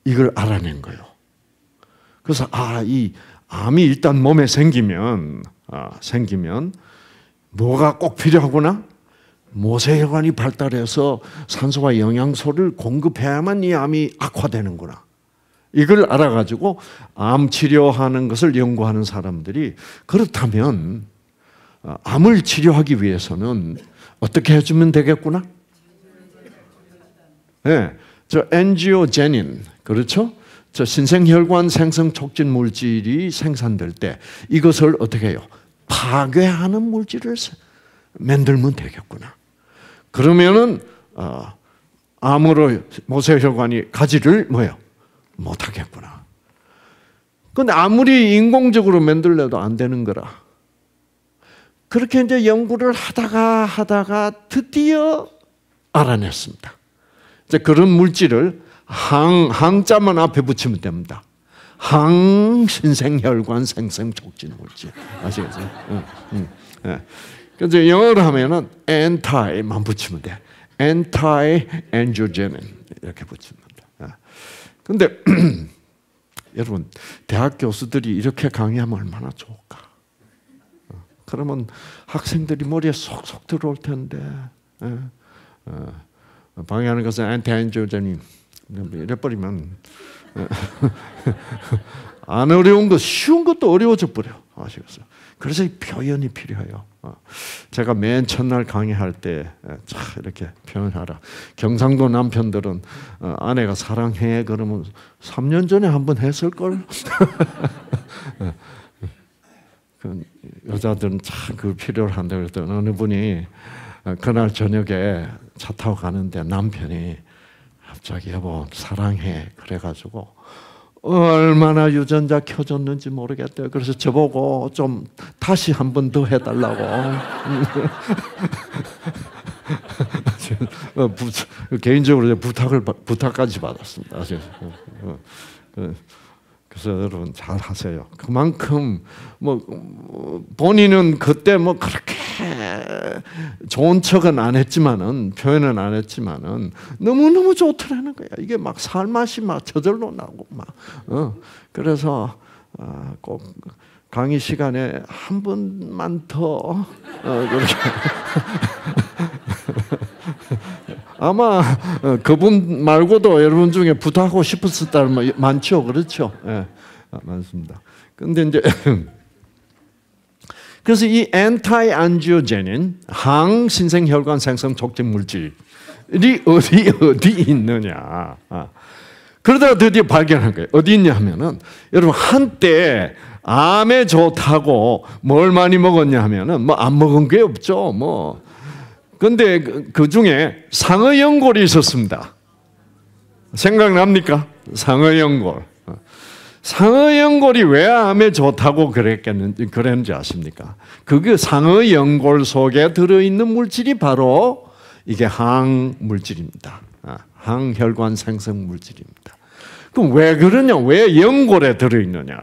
이걸 알아낸 거예요. 그래서 이 암이 일단 몸에 생기면 뭐가 꼭 필요하구나? 모세혈관이 발달해서 산소와 영양소를 공급해야만 이 암이 악화되는구나. 이걸 알아가지고 암 치료하는 것을 연구하는 사람들이 그렇다면 암을 치료하기 위해서는 어떻게 해주면 되겠구나? 네, 저 엔지오제닌, 그렇죠? 저 신생혈관 생성 촉진 물질이 생산될 때 이것을 어떻게 해요? 파괴하는 물질을 만들면 되겠구나. 그러면은 암으로 모세혈관이 가지를 뭐예요? 못하겠구나. 근데 아무리 인공적으로 만들려도 안 되는 거라. 그렇게 이제 연구를 하다가 드디어 알아냈습니다. 이제 그런 물질을 항자만 앞에 붙이면 됩니다. 항신생혈관 생성 촉진 물질. 아시겠어요? 그래서 영어로 하면은 anti만 붙이면 돼. anti-angiogenin 이렇게 붙이면 돼. 근데 여러분 대학 교수들이 이렇게 강의하면 얼마나 좋을까? 그러면 학생들이 머리에 쏙쏙 들어올 텐데 방해하는 것은 anti-angiogenin 이래버리면 안 어려운 거 쉬운 것도 어려워져 버려. 아시겠어요? 그래서 이 표현이 필요해요. 제가 맨 첫날 강의할 때 이렇게 표현하라. 경상도 남편들은 아내가 사랑해 그러면 3년 전에 한번 했을걸. 여자들은 참 그 필요를 한다고 그랬더니 어느 분이 그날 저녁에 차 타고 가는데 남편이 갑자기 여보 사랑해 그래가지고 얼마나 유전자 켜졌는지 모르겠대요. 그래서 저보고 좀 다시 한 번 더 해달라고. 개인적으로 부탁까지 받았습니다. 그래서 여러분 잘 하세요. 그만큼 본인은 그때 그렇게 좋은 척은 안 했지만은 표현은 안 했지만은 너무 좋더라는 거야. 이게 막 살맛이 막 저절로 나고 그래서 꼭 강의 시간에 한 번만 더 이렇게 아마 그분 말고도 여러분 중에 부탁하고 싶었을 사람 많죠, 그렇죠? 예, 많습니다. 근데 이제 그래서 이 엔타이안지오제닌 항신생혈관 생성 촉진 물질이 어디 있느냐. 그러다가 드디어 발견한 거예요. 어디 있냐 하면은 여러분 한때 암에 좋다고 뭘 많이 먹었냐 하면은 뭐 안 먹은 게 없죠. 뭐 근데 그 중에 상어연골이 있었습니다. 생각납니까? 상어연골. 상어연골이 왜 암에 좋다고 그랬는지 아십니까? 그게 상어연골 속에 들어있는 물질이 바로 이게 항물질입니다. 항혈관 생성 물질입니다. 그럼 왜 그러냐? 왜 연골에 들어있느냐?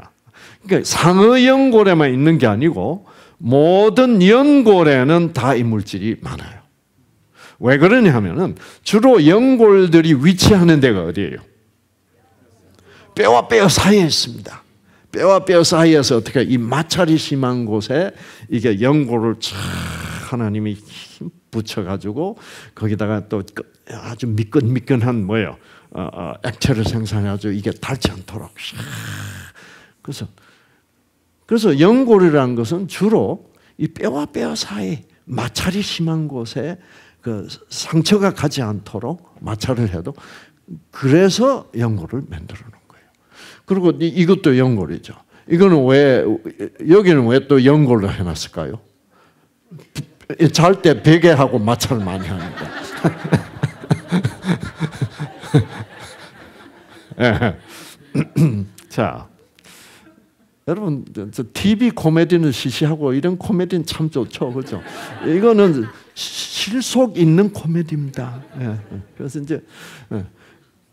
그러니까 상어연골에만 있는 게 아니고 모든 연골에는 다 이 물질이 많아요. 왜 그러냐 하면은 주로 연골들이 위치하는 데가 어디예요? 뼈와 뼈 사이에 있습니다. 뼈와 뼈 사이에서 어떻게 이 마찰이 심한 곳에 이게 연골을 쫙 하나님이 힘 붙여가지고 거기다가 또 아주 미끈미끈한 뭐예요? 액체를 생산해가지고 이게 닳지 않도록. 그래서 연골이라는 것은 주로 이 뼈와 뼈 사이 마찰이 심한 곳에 그 상처가 가지 않도록 마찰을 해도 그래서 연골을 만들어 놓은 거예요. 그리고 이것도 연골이죠. 이거는 왜 여기는 왜 또 연골로 해놨을까요? 잘 때 베개하고 마찰을 많이 하니까. 네. 자, 여러분 저 TV 코미디는 시시하고 이런 코미디는 참 좋죠, 그렇죠? 이거는 실속 있는 코미디입니다. 네. 그래서 이제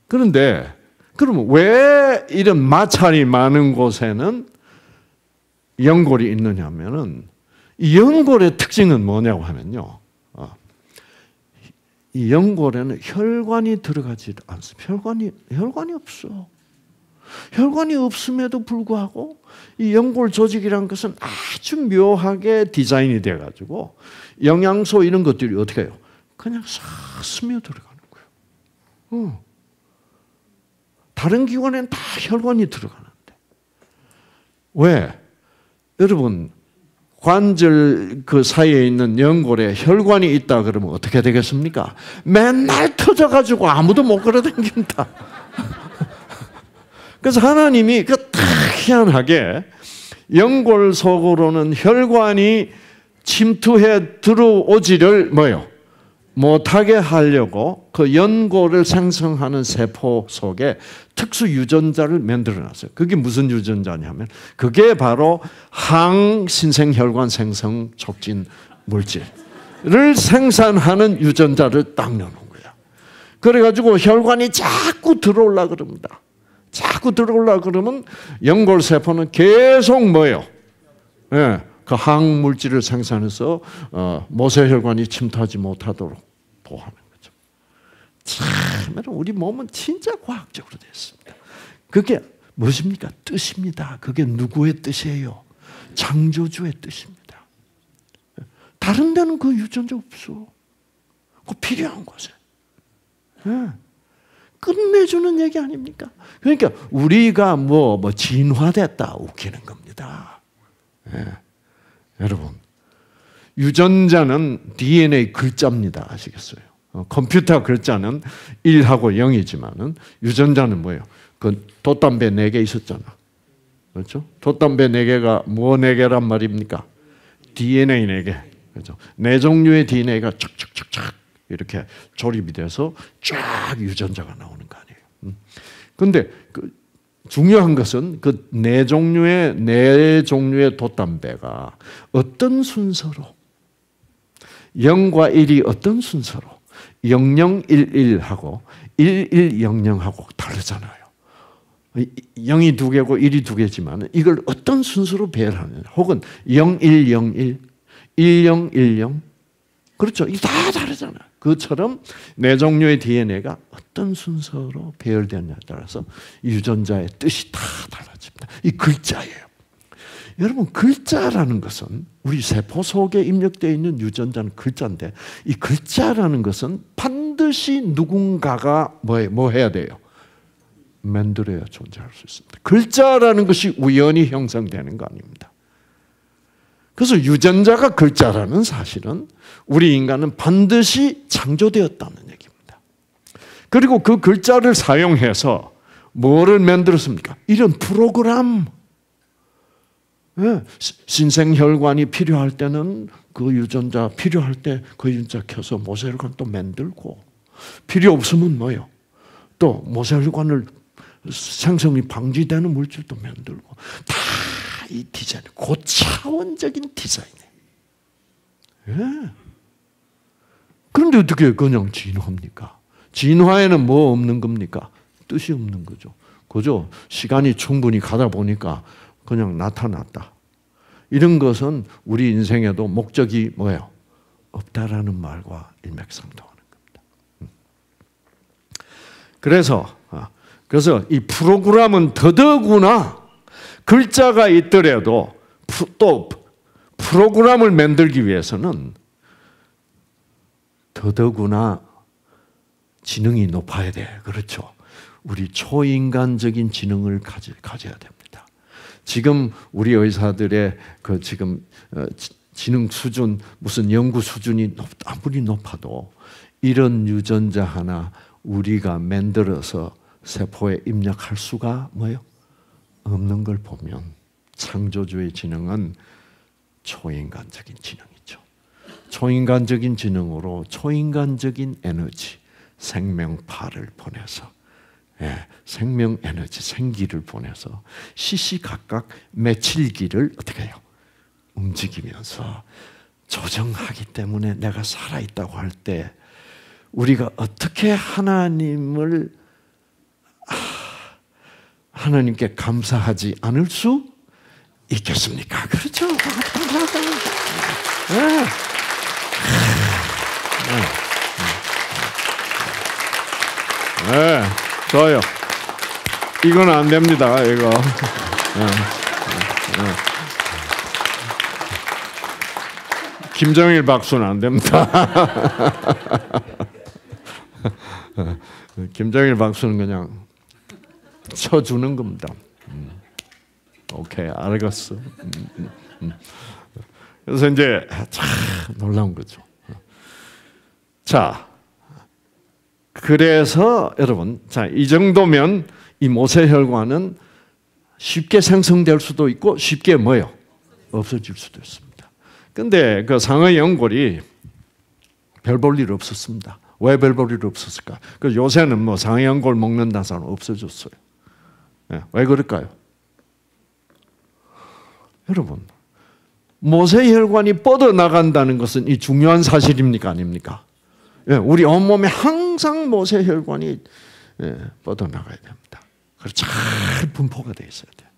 그런데 그러면 왜 이런 마찰이 많은 곳에는 연골이 있느냐면은 이 연골의 특징은 뭐냐고 하면요. 이 연골에는 혈관이 들어가지 않습니다. 혈관이 없어. 혈관이 없음에도 불구하고 이 연골 조직이라는 것은 아주 묘하게 디자인이 돼가지고 영양소 이런 것들이 어떻게 해요? 그냥 싹 스며 들어가는 거예요. 다른 기관에는 다 혈관이 들어가는데 왜? 여러분 관절 그 사이에 있는 연골에 혈관이 있다 그러면 어떻게 되겠습니까? 맨날 터져가지고 아무도 못 걸어다닙니다. 그래서 하나님이 그 딱 희한하게 연골 속으로는 혈관이 침투해 들어오지를 뭐요? 못하게 하려고 그 연골을 생성하는 세포 속에 특수 유전자를 만들어놨어요. 그게 무슨 유전자냐면 그게 바로 항신생혈관 생성 촉진 물질을 생산하는 유전자를 딱 넣는 거예요. 그래가지고 혈관이 자꾸 들어올라 그럽니다. 자꾸 들어올라 그러면 연골 세포는 계속 뭐예요? 네, 그 항물질을 생산해서 모세혈관이 침투하지 못하도록 보호하는 거죠. 참, 우리 몸은 진짜 과학적으로 됐습니다. 그게 무엇입니까? 뜻입니다. 그게 누구의 뜻이에요? 창조주의 뜻입니다. 다른 데는 그 유전자 없어. 그 필요한 곳에. 네. 끝내주는 얘기 아닙니까? 그러니까 우리가 뭐 진화됐다 웃기는 겁니다. 네. 여러분, 유전자는 DNA 글자입니다. 아시겠어요? 컴퓨터 글자는 1하고 0이지만은 유전자는 뭐예요? 그 돛담배 4개 있었잖아. 그렇죠? 돛담배 4개가 뭐 4개란 말입니까? DNA 4개. 그렇죠? 4종류의 DNA가 착착착착 이렇게 조립이 돼서 쫙 유전자가 나오는 거 아니에요. 그런데 중요한 것은 그 4종류의 돛담배가 어떤 순서로 0과 1이 어떤 순서로 0011하고 1100하고 다르잖아요. 0이 2개고 1이 2개지만 이걸 어떤 순서로 배열하느냐. 혹은 0101, 1010 그렇죠. 이게 다 다르잖아요. 그처럼 4종류의 DNA가 어떤 순서로 배열되느냐에 따라서 유전자의 뜻이 다 달라집니다. 이 글자예요. 여러분 글자라는 것은 우리 세포 속에 입력되어 있는 유전자는 글자인데 이 글자라는 것은 반드시 누군가가 뭐 해야 돼요? 만들어야 존재할 수 있습니다. 글자라는 것이 우연히 형성되는 거 아닙니다. 그래서 유전자가 글자라는 사실은 우리 인간은 반드시 창조되었다는 얘기입니다. 그리고 그 글자를 사용해서 뭐를 만들었습니까? 이런 프로그램. 신생혈관이 필요할 때는 그 유전자, 필요할 때 그 유전자 켜서 모세혈관 또 만들고, 필요 없으면 뭐요? 또 모세혈관을 생성이 방지되는 물질도 만들고, 다 이 디자인, 고차원적인 디자인이에요. 예. 그런데 어떻게 그냥 진화합니까? 진화에는 뭐 없는 겁니까? 뜻이 없는 거죠. 그죠? 시간이 충분히 가다 보니까 그냥 나타났다. 이런 것은 우리 인생에도 목적이 뭐예요? 없다라는 말과 일맥상통하는 겁니다. 그래서 이 프로그램은 더더구나 글자가 있더라도 또 프로그램을 만들기 위해서는 더더구나 지능이 높아야 돼. 그렇죠? 우리 초인간적인 지능을 가져야 됩니다. 지금 우리 의사들의 그 지금 지능 수준, 무슨 연구 수준이 아무리 높아도 이런 유전자 하나 우리가 만들어서 세포에 입력할 수가 뭐예요? 없는 걸 보면 창조주의 지능은 초인간적인 지능이죠. 초인간적인 지능으로 초인간적인 에너지, 생명파를 보내서 생명 에너지, 생기를 보내서 시시각각 며칠기를 어떻게 해요? 움직이면서 조정하기 때문에 내가 살아있다고 할 때 우리가 어떻게 하나님께 감사하지 않을 수 있겠습니까? 그렇죠. 네, 좋아요. 이건 안 됩니다. 이거. 김정일 박수는 안 됩니다. 김정일 박수는 그냥 쳐주는 겁니다. 오케이, 알겠어. 그래서 이제 참 놀라운 거죠. 자, 그래서 여러분, 자, 이 정도면 이 모세혈관은 쉽게 생성될 수도 있고 쉽게 뭐요? 없어질 수도 있습니다. 근데 그 상어 연골이 별 볼 일 없었습니다. 왜 별 볼 일 없었을까? 그 요새는 뭐 상어 연골 먹는다는 사람 없어졌어요. 왜 그럴까요? 여러분, 모세혈관이 뻗어나간다는 것은 이 중요한 사실입니까? 아닙니까? 우리 온몸에 항상 모세혈관이 뻗어나가야 됩니다. 그래서 잘 분포가 되어 있어야 돼요.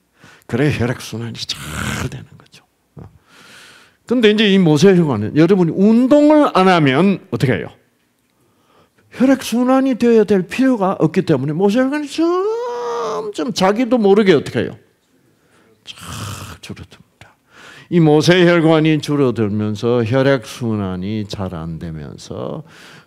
그래야 혈액순환이 잘 되는 거죠. 그런데 이제 이 모세혈관은 여러분이 운동을 안 하면 어떻게 해요? 혈액순환이 되어야 될 필요가 없기 때문에 모세혈관이 점점 자기도 모르게 어떻게 해요? 쫙 줄어듭니다. 이 모세혈관이 줄어들면서 혈액순환이 잘 안 되면서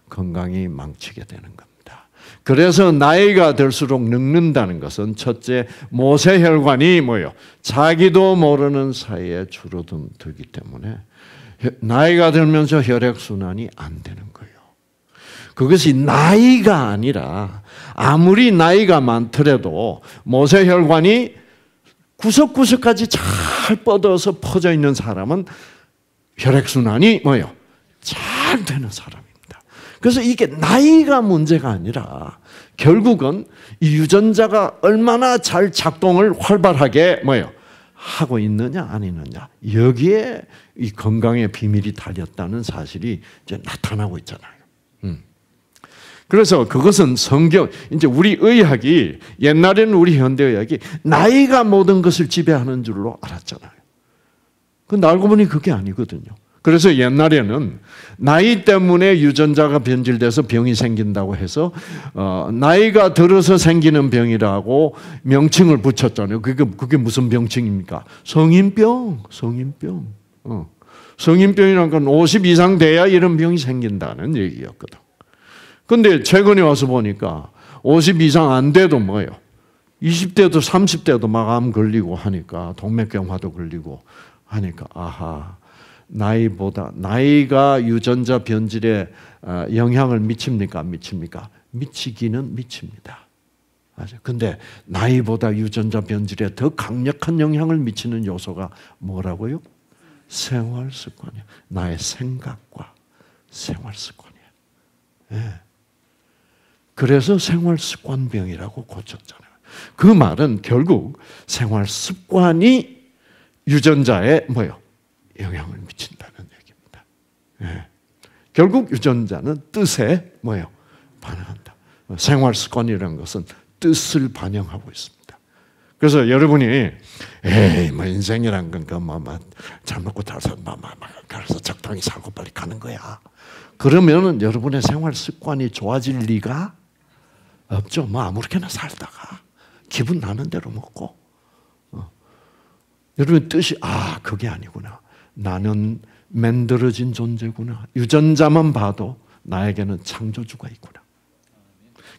건강이 망치게 되는 겁니다. 그래서 나이가 들수록 늙는다는 것은 첫째, 모세혈관이 뭐예요? 자기도 모르는 사이에 줄어들기 때문에 나이가 들면서 혈액순환이 안 되는 거예요. 그것이 나이가 아니라 아무리 나이가 많더라도 모세혈관이 구석구석까지 잘 뻗어서 퍼져 있는 사람은 혈액순환이 뭐예요? 잘 되는 사람입니다. 그래서 이게 나이가 문제가 아니라 결국은 이 유전자가 얼마나 잘 작동을 활발하게 뭐예요? 하고 있느냐 안 있느냐, 여기에 이 건강의 비밀이 달렸다는 사실이 이제 나타나고 있잖아요. 그래서 그것은 성경, 이제 우리 의학이, 옛날에는 우리 현대의학이 나이가 모든 것을 지배하는 줄로 알았잖아요. 근데 알고 보니 그게 아니거든요. 그래서 옛날에는 나이 때문에 유전자가 변질돼서 병이 생긴다고 해서 나이가 들어서 생기는 병이라고 명칭을 붙였잖아요. 그게 무슨 병칭입니까? 성인병. 성인병이라는 건 50 이상 돼야 이런 병이 생긴다는 얘기였거든. 근데 최근에 와서 보니까 50 이상 안 돼도 뭐예요? 20대도 30대도 막 암 걸리고 하니까 동맥경화도 걸리고 하니까 아하, 나이가 유전자 변질에 영향을 미칩니까? 안 미칩니까? 미치기는 미칩니다. 맞아요. 근데 나이보다 유전자 변질에 더 강력한 영향을 미치는 요소가 뭐라고요? 생활 습관이에요. 나의 생각과 생활 습관이에요. 네. 그래서 생활 습관병이라고 고쳤잖아요. 그 말은 결국 생활 습관이 유전자에 뭐요? 영향을 미친다는 얘기입니다. 네. 결국 유전자는 뜻에 뭐요? 반응한다. 생활 습관이라는 것은 뜻을 반영하고 있습니다. 그래서 여러분이 에이 뭐 인생이란 건 잘 먹고 잘 살고 그래서 적당히 살고 빨리 가는 거야. 그러면은 여러분의 생활 습관이 좋아질 리가 없죠. 뭐 아무렇게나 살다가 기분 나는 대로 먹고. 여러분 뜻이 그게 아니구나. 나는 만들어진 존재구나. 유전자만 봐도 나에게는 창조주가 있구나.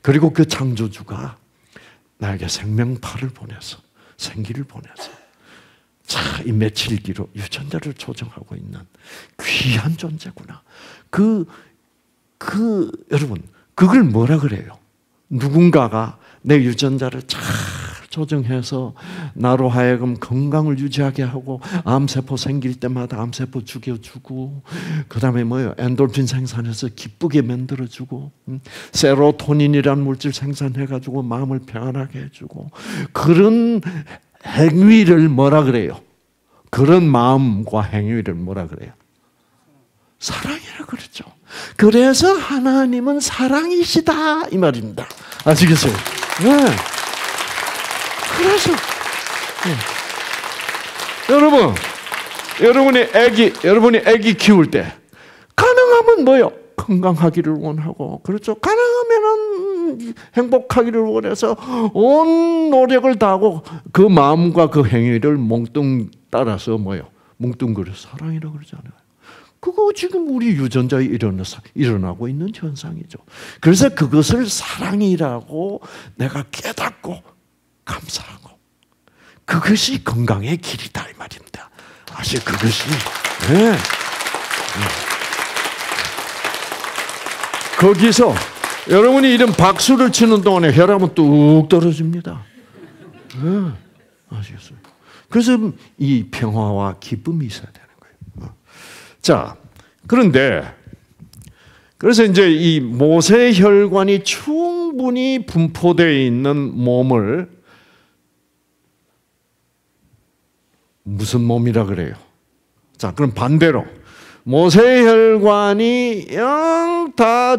그리고 그 창조주가 나에게 생명파를 보내서 생기를 보내서 이 며칠기로 유전자를 조정하고 있는 귀한 존재구나. 여러분 그걸 뭐라 그래요? 누군가가 내 유전자를 잘 조정해서 나로 하여금 건강을 유지하게 하고 암세포 생길 때마다 암세포 죽여주고 그다음에 뭐예요? 엔돌핀 생산해서 기쁘게 만들어주고 세로토닌이라는 물질 생산해가지고 마음을 평안하게 해주고 그런 행위를 뭐라 그래요? 그런 마음과 행위를 뭐라 그래요? 사랑이라 그러죠. 그래서 하나님은 사랑이시다 이 말입니다. 아시겠어요? 네. 그래서 여러분이 아기 키울 때 가능하면 뭐요? 건강하기를 원하고 그렇죠. 가능하면은 행복하기를 원해서 온 노력을 다하고 그 마음과 그 행위를 몽뚱 따라서 뭐요? 뭉뚱그려 사랑이라고 그러잖아요. 그거 지금 우리 유전자에 일어나고 있는 현상이죠. 그래서 그것을 사랑이라고 내가 깨닫고 감사하고 그것이 건강의 길이다 이 말입니다. 그것이 거기서 여러분이 이런 박수를 치는 동안에 혈압은 뚝 떨어집니다. 아시겠어요? 그래서 이 평화와 기쁨이 있어야 되는 거예요. 자, 그래서 이제 이 모세혈관이 충분히 분포되어 있는 몸을 무슨 몸이라 그래요? 자, 그럼 반대로 모세혈관이 영 다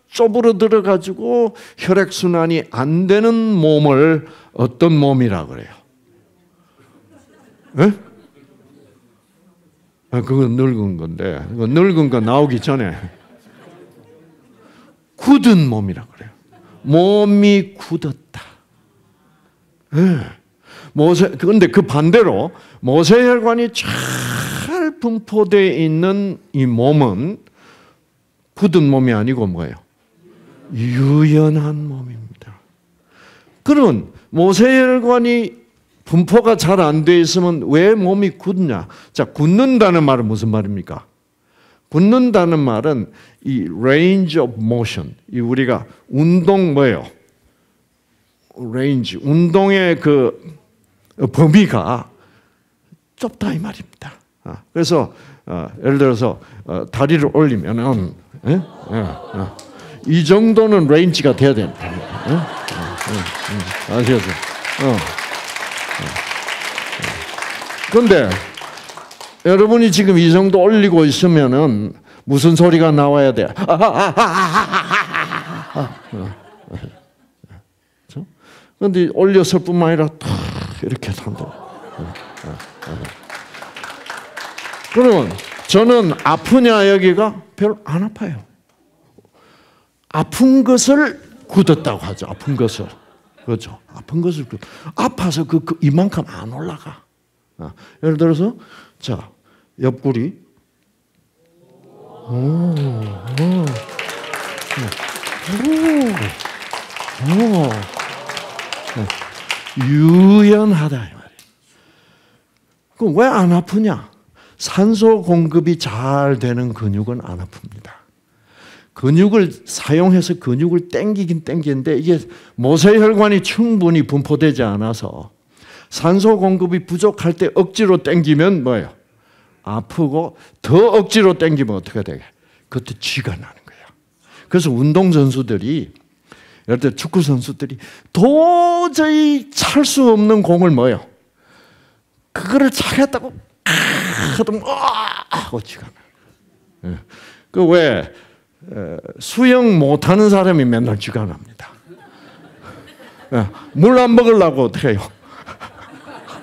쪼부러들어 가지고 혈액 순환이 안 되는 몸을 어떤 몸이라 그래요? 그건 늙은 건데, 늙은 거 나오기 전에 굳은 몸이라 그래요. 몸이 굳었다. 그런데 그 반대로 모세혈관이 잘 분포되어 있는 이 몸은 굳은 몸이 아니고 뭐예요? 유연한 몸입니다. 그러면 모세혈관이 분포가 잘 안 돼 있으면 왜 몸이 굳냐? 자, 굳는다는 말은 무슨 말입니까? 굳는다는 말은 이 range of motion, 이 우리가 운동 뭐예요? range, 운동의 그 범위가 좁다 이 말입니다. 그래서 예를 들어서 다리를 올리면은 이 정도는 레인지가 돼야 됩니다. 아시겠어요? 그런데 여러분이 지금 이 정도 올리고 있으면은 무슨 소리가 나와야 돼? 그런데 올렸을 뿐만 아니라 이렇게 산다. 그러면 저는 아프냐 여기가 별로 안 아파요. 아픈 것을 굳었다고 하죠. 아픈 것을. 그렇죠. 아픈 것을 아파서 이만큼 안 올라가. 예를 들어서 자 옆구리 유연하다 이 말이에요. 그럼 왜 안 아프냐? 산소 공급이 잘 되는 근육은 안 아픕니다. 근육을 사용해서 근육을 당기긴 당기는데 이게 모세혈관이 충분히 분포되지 않아서 산소 공급이 부족할 때 억지로 당기면 뭐예요? 아프고 더 억지로 당기면 어떻게 되게? 그것도 쥐가 나는 거예요. 그래서 운동선수들이 예를 들어 축구 선수들이 도저히 찰 수 없는 공을 뭐예요? 그거를 차겠다고 하더니 하고 쥐가 나요. 그 왜 수영 못하는 사람이 맨날 쥐가 납니다. 물 안 먹으려고 어떻게 해요?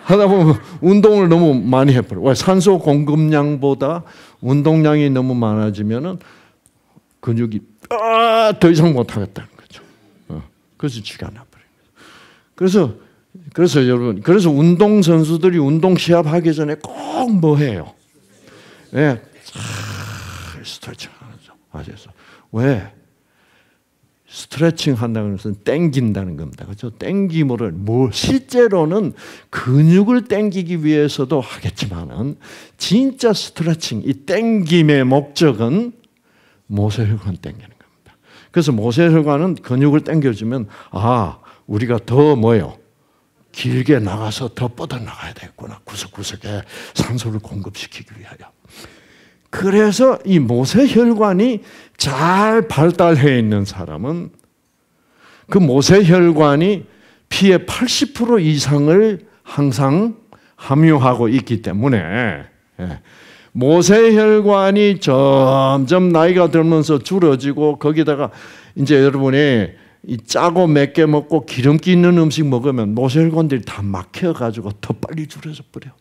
하다 보면 운동을 너무 많이 해버려. 왜? 산소 공급량보다 운동량이 너무 많아지면은 근육이 더 이상 못하겠다는 거죠. 그래서 쥐가 나버려요. 그래서 여러분, 그래서 운동 선수들이 운동 시합하기 전에 꼭 뭐 해요? 예, 스트레칭 하죠. 아셔서 왜? 스트레칭 한다는 것은 땡긴다는 겁니다. 그렇죠? 땡김을 실제로는 근육을 땡기기 위해서도 하겠지만은 진짜 스트레칭, 이 땡김의 목적은 모세혈관 땡기는 겁니다. 그래서 모세혈관은 근육을 땡겨주면 우리가 더 뭐예요? 길게 나가서 더 뻗어 나가야 되겠구나. 구석구석에 산소를 공급시키기 위하여. 그래서 이 모세혈관이 잘 발달해 있는 사람은 그 모세혈관이 피의 80% 이상을 항상 함유하고 있기 때문에 모세혈관이 점점 나이가 들면서 줄어지고 거기다가 이제 여러분이 이 짜고 맵게 먹고 기름기 있는 음식 먹으면 모세혈관들이 다 막혀가지고 더 빨리 줄어져 버려.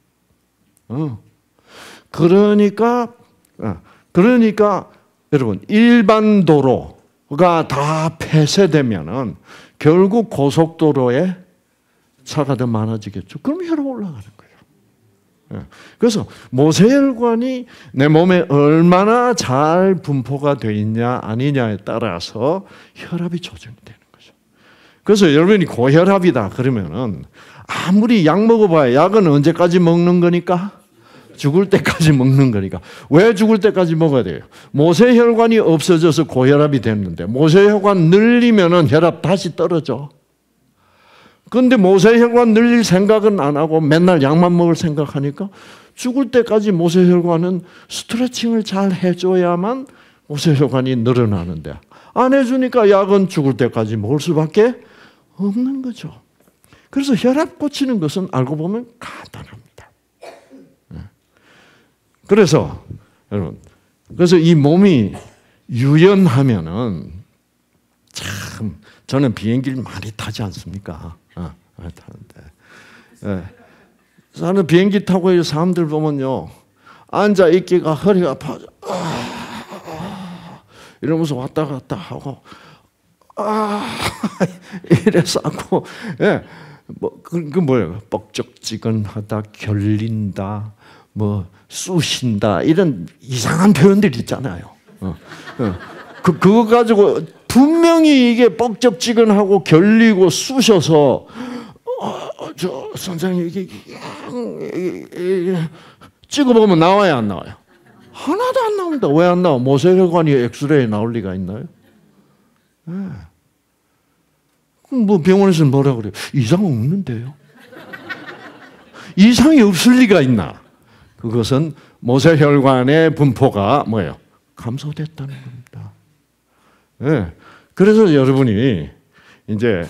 그러니까 여러분 일반 도로가 다 폐쇄되면은 결국 고속도로에 차가 더 많아지겠죠. 그럼 혈압 올라가는 거예요. 그래서 모세혈관이 내 몸에 얼마나 잘 분포가 되어 있냐 아니냐에 따라서 혈압이 조정이 되는 거죠. 그래서 여러분이 고혈압이다 그러면은 아무리 약 먹어봐야 약은 언제까지 먹는 거니까? 죽을 때까지 먹는 거니까. 왜 죽을 때까지 먹어야 돼요? 모세혈관이 없어져서 고혈압이 됐는데 모세혈관 늘리면은 혈압 다시 떨어져. 그런데 모세혈관 늘릴 생각은 안 하고 맨날 약만 먹을 생각하니까 죽을 때까지 모세혈관은 스트레칭을 잘 해줘야만 모세혈관이 늘어나는데 안 해주니까 약은 죽을 때까지 먹을 수밖에 없는 거죠. 그래서 혈압 고치는 것은 알고 보면 간단합니다. 그래서 여러분, 그래서 이 몸이 유연하면은 참 저는 비행기를 많이 타지 않습니까? 많이 타는데, 저는 비행기 타고 사람들 보면요 앉아 있기가 허리가 아파져, 이러면서 왔다 갔다 하고, 이래서 하고, 그 뭐예요? 뻑적지근하다, 결린다. 뭐 쑤신다 이런 이상한 표현들이 있잖아요. 그거 가지고 분명히 이게 뻑적지근하고 결리고 쑤셔서 저 선생님 이게 찍어보면 나와야 안 나와요? 하나도 안 나옵니다. 왜 안 나와? 모세혈관이 엑스레이에 나올 리가 있나요? 그럼 뭐 병원에서는 뭐라 그래요? 이상 없는데요? 이상이 없을 리가 있나? 그것은 모세혈관의 분포가 뭐예요? 감소됐다는 겁니다. 그래서 여러분이 이제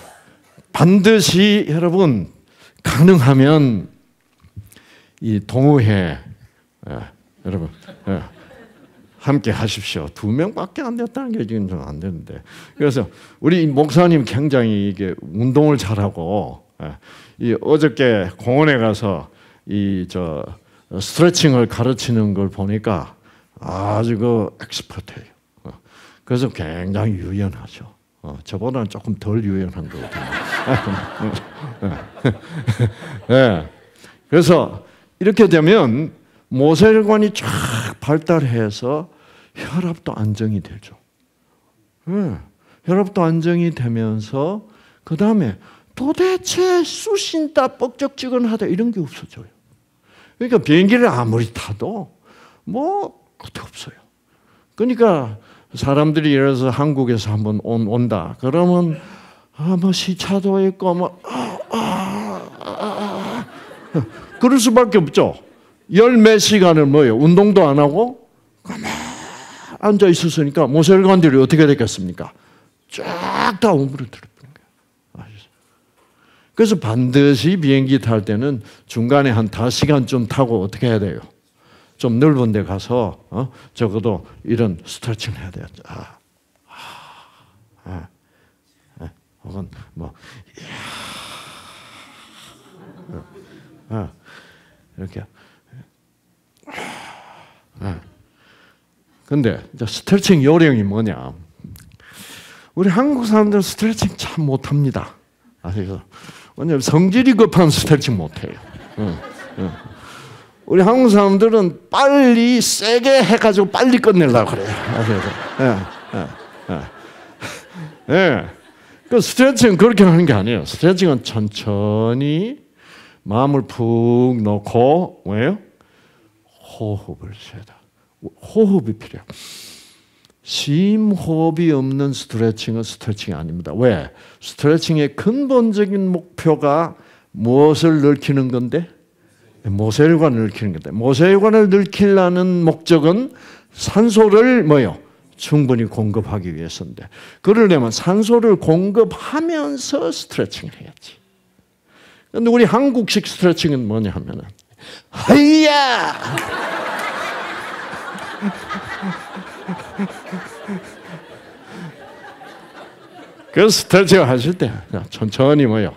반드시 여러분 가능하면 이 동호회 여러분 함께 하십시오. 2명밖에 안 됐다는 게 지금 좀 안 되는데. 그래서 우리 목사님 굉장히 이게 운동을 잘하고 이 어저께 공원에 가서 스트레칭을 가르치는 걸 보니까 아주 그 엑스퍼트예요. 그래서 굉장히 유연하죠. 저보다는 조금 덜 유연한 거거든요. 그래서 이렇게 되면 모세혈관이 쫙 발달해서 혈압도 안정이 되죠. 혈압도 안정이 되면서 그 다음에 도대체 쑤신다, 뻑적지근하다 이런 게 없어져요. 그러니까 비행기를 아무리 타도 뭐 끝이 없어요. 그러니까 사람들이 예를 들어서 한국에서 한번 온다. 그러면 뭐 시차도 있고 뭐 그럴 수밖에 없죠. 열 몇 시간을 뭐예요? 운동도 안 하고 가만 앉아 있었으니까 모세혈관들이 어떻게 됐겠습니까? 쫙 다 오므러들어 버린 거예요. 그래서 반드시 비행기 탈 때는 중간에 한 5시간쯤 타고 어떻게 해야 돼요? 좀 넓은 데 가서 적어도 이런 스트레칭을 해야 돼요. 혹은 뭐 이렇게. 근데 스트레칭 요령이 뭐냐? 우리 한국 사람들 스트레칭 참 못합니다. 아세요? 왜냐면 성질이 급한 스트레칭 못해요. 우리 한국 사람들은 빨리 세게 해가지고 빨리 끝내려고 그래요. 그 스트레칭은 그렇게 하는 게 아니에요. 스트레칭은 천천히 마음을 푹 넣고 뭐예요? 호흡을 쉬다. 호흡이 필요해요. 심호흡이 없는 스트레칭은 스트레칭이 아닙니다. 왜? 스트레칭의 근본적인 목표가 무엇을 넓히는 건데? 모세혈관을 넓히는 건데, 모세혈관을 넓히려는 목적은 산소를 뭐요? 충분히 공급하기 위해서인데, 그러려면 산소를 공급하면서 스트레칭을 해야지. 그런데 우리 한국식 스트레칭은 뭐냐 하면은 하이야! 그 스트레칭 하실 때 천천히 뭐요?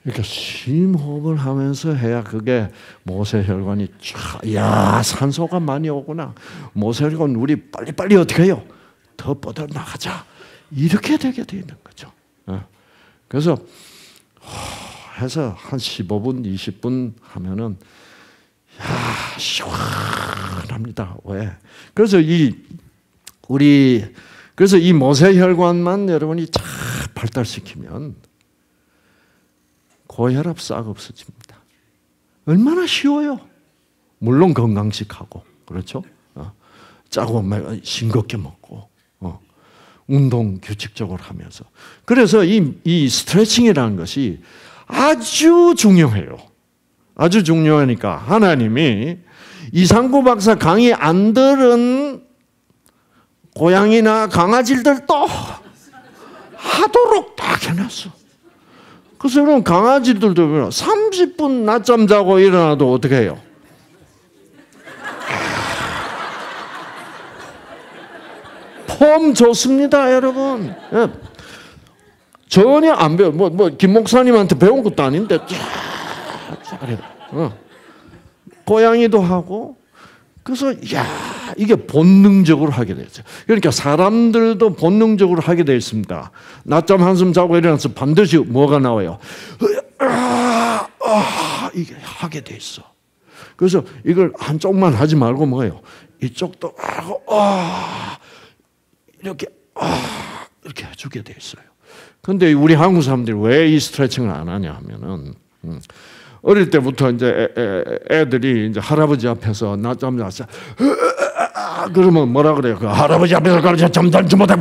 이렇게 심호흡을 하면서 해야 그게 모세혈관이 야 산소가 많이 오구나. 모세혈관 우리 빨리빨리 어떻게 해요? 더 뻗어 나가자. 이렇게 되게 돼 있는 거죠. 그래서 해서 한 15분, 20분 하면은 야 시원합니다. 왜? 그래서 이 모세혈관만 여러분이 잘 발달시키면 고혈압 싹 없어집니다. 얼마나 쉬워요. 물론 건강식하고 그렇죠. 짜고 싱겁게 먹고 운동 규칙적으로 하면서. 그래서 이 스트레칭이라는 것이 아주 중요해요. 아주 중요하니까 하나님이 이상구 박사 강의 안 들은 고양이나 강아지들도 하도록 딱 해놨어. 그래서 여러분 강아지들도 30분 낮잠 자고 일어나도 어떻게 해요? 폼 좋습니다, 여러분. 전혀 안 배워. 김 목사님한테 배운 것도 아닌데 잘해. 고양이도 하고. 그래서 이게 본능적으로 하게 되죠. 그러니까 사람들도 본능적으로 하게 되어 있습니다. 낮잠 한숨 자고 일어나서 반드시 뭐가 나와요? 이게 하게 돼 있어. 그래서 이걸 한쪽만 하지 말고 뭐예요? 이쪽도 하고 이렇게 해주게 돼 있어요. 그런데 우리 한국 사람들이 왜 이 스트레칭을 안 하냐 하면은 어릴 때부터 이제 애들이 이제 할아버지 앞에서 낮잠 잤어. 그러면 뭐라 그래요? 그 할아버지 앞에서 가르쳐 잠들지 못해.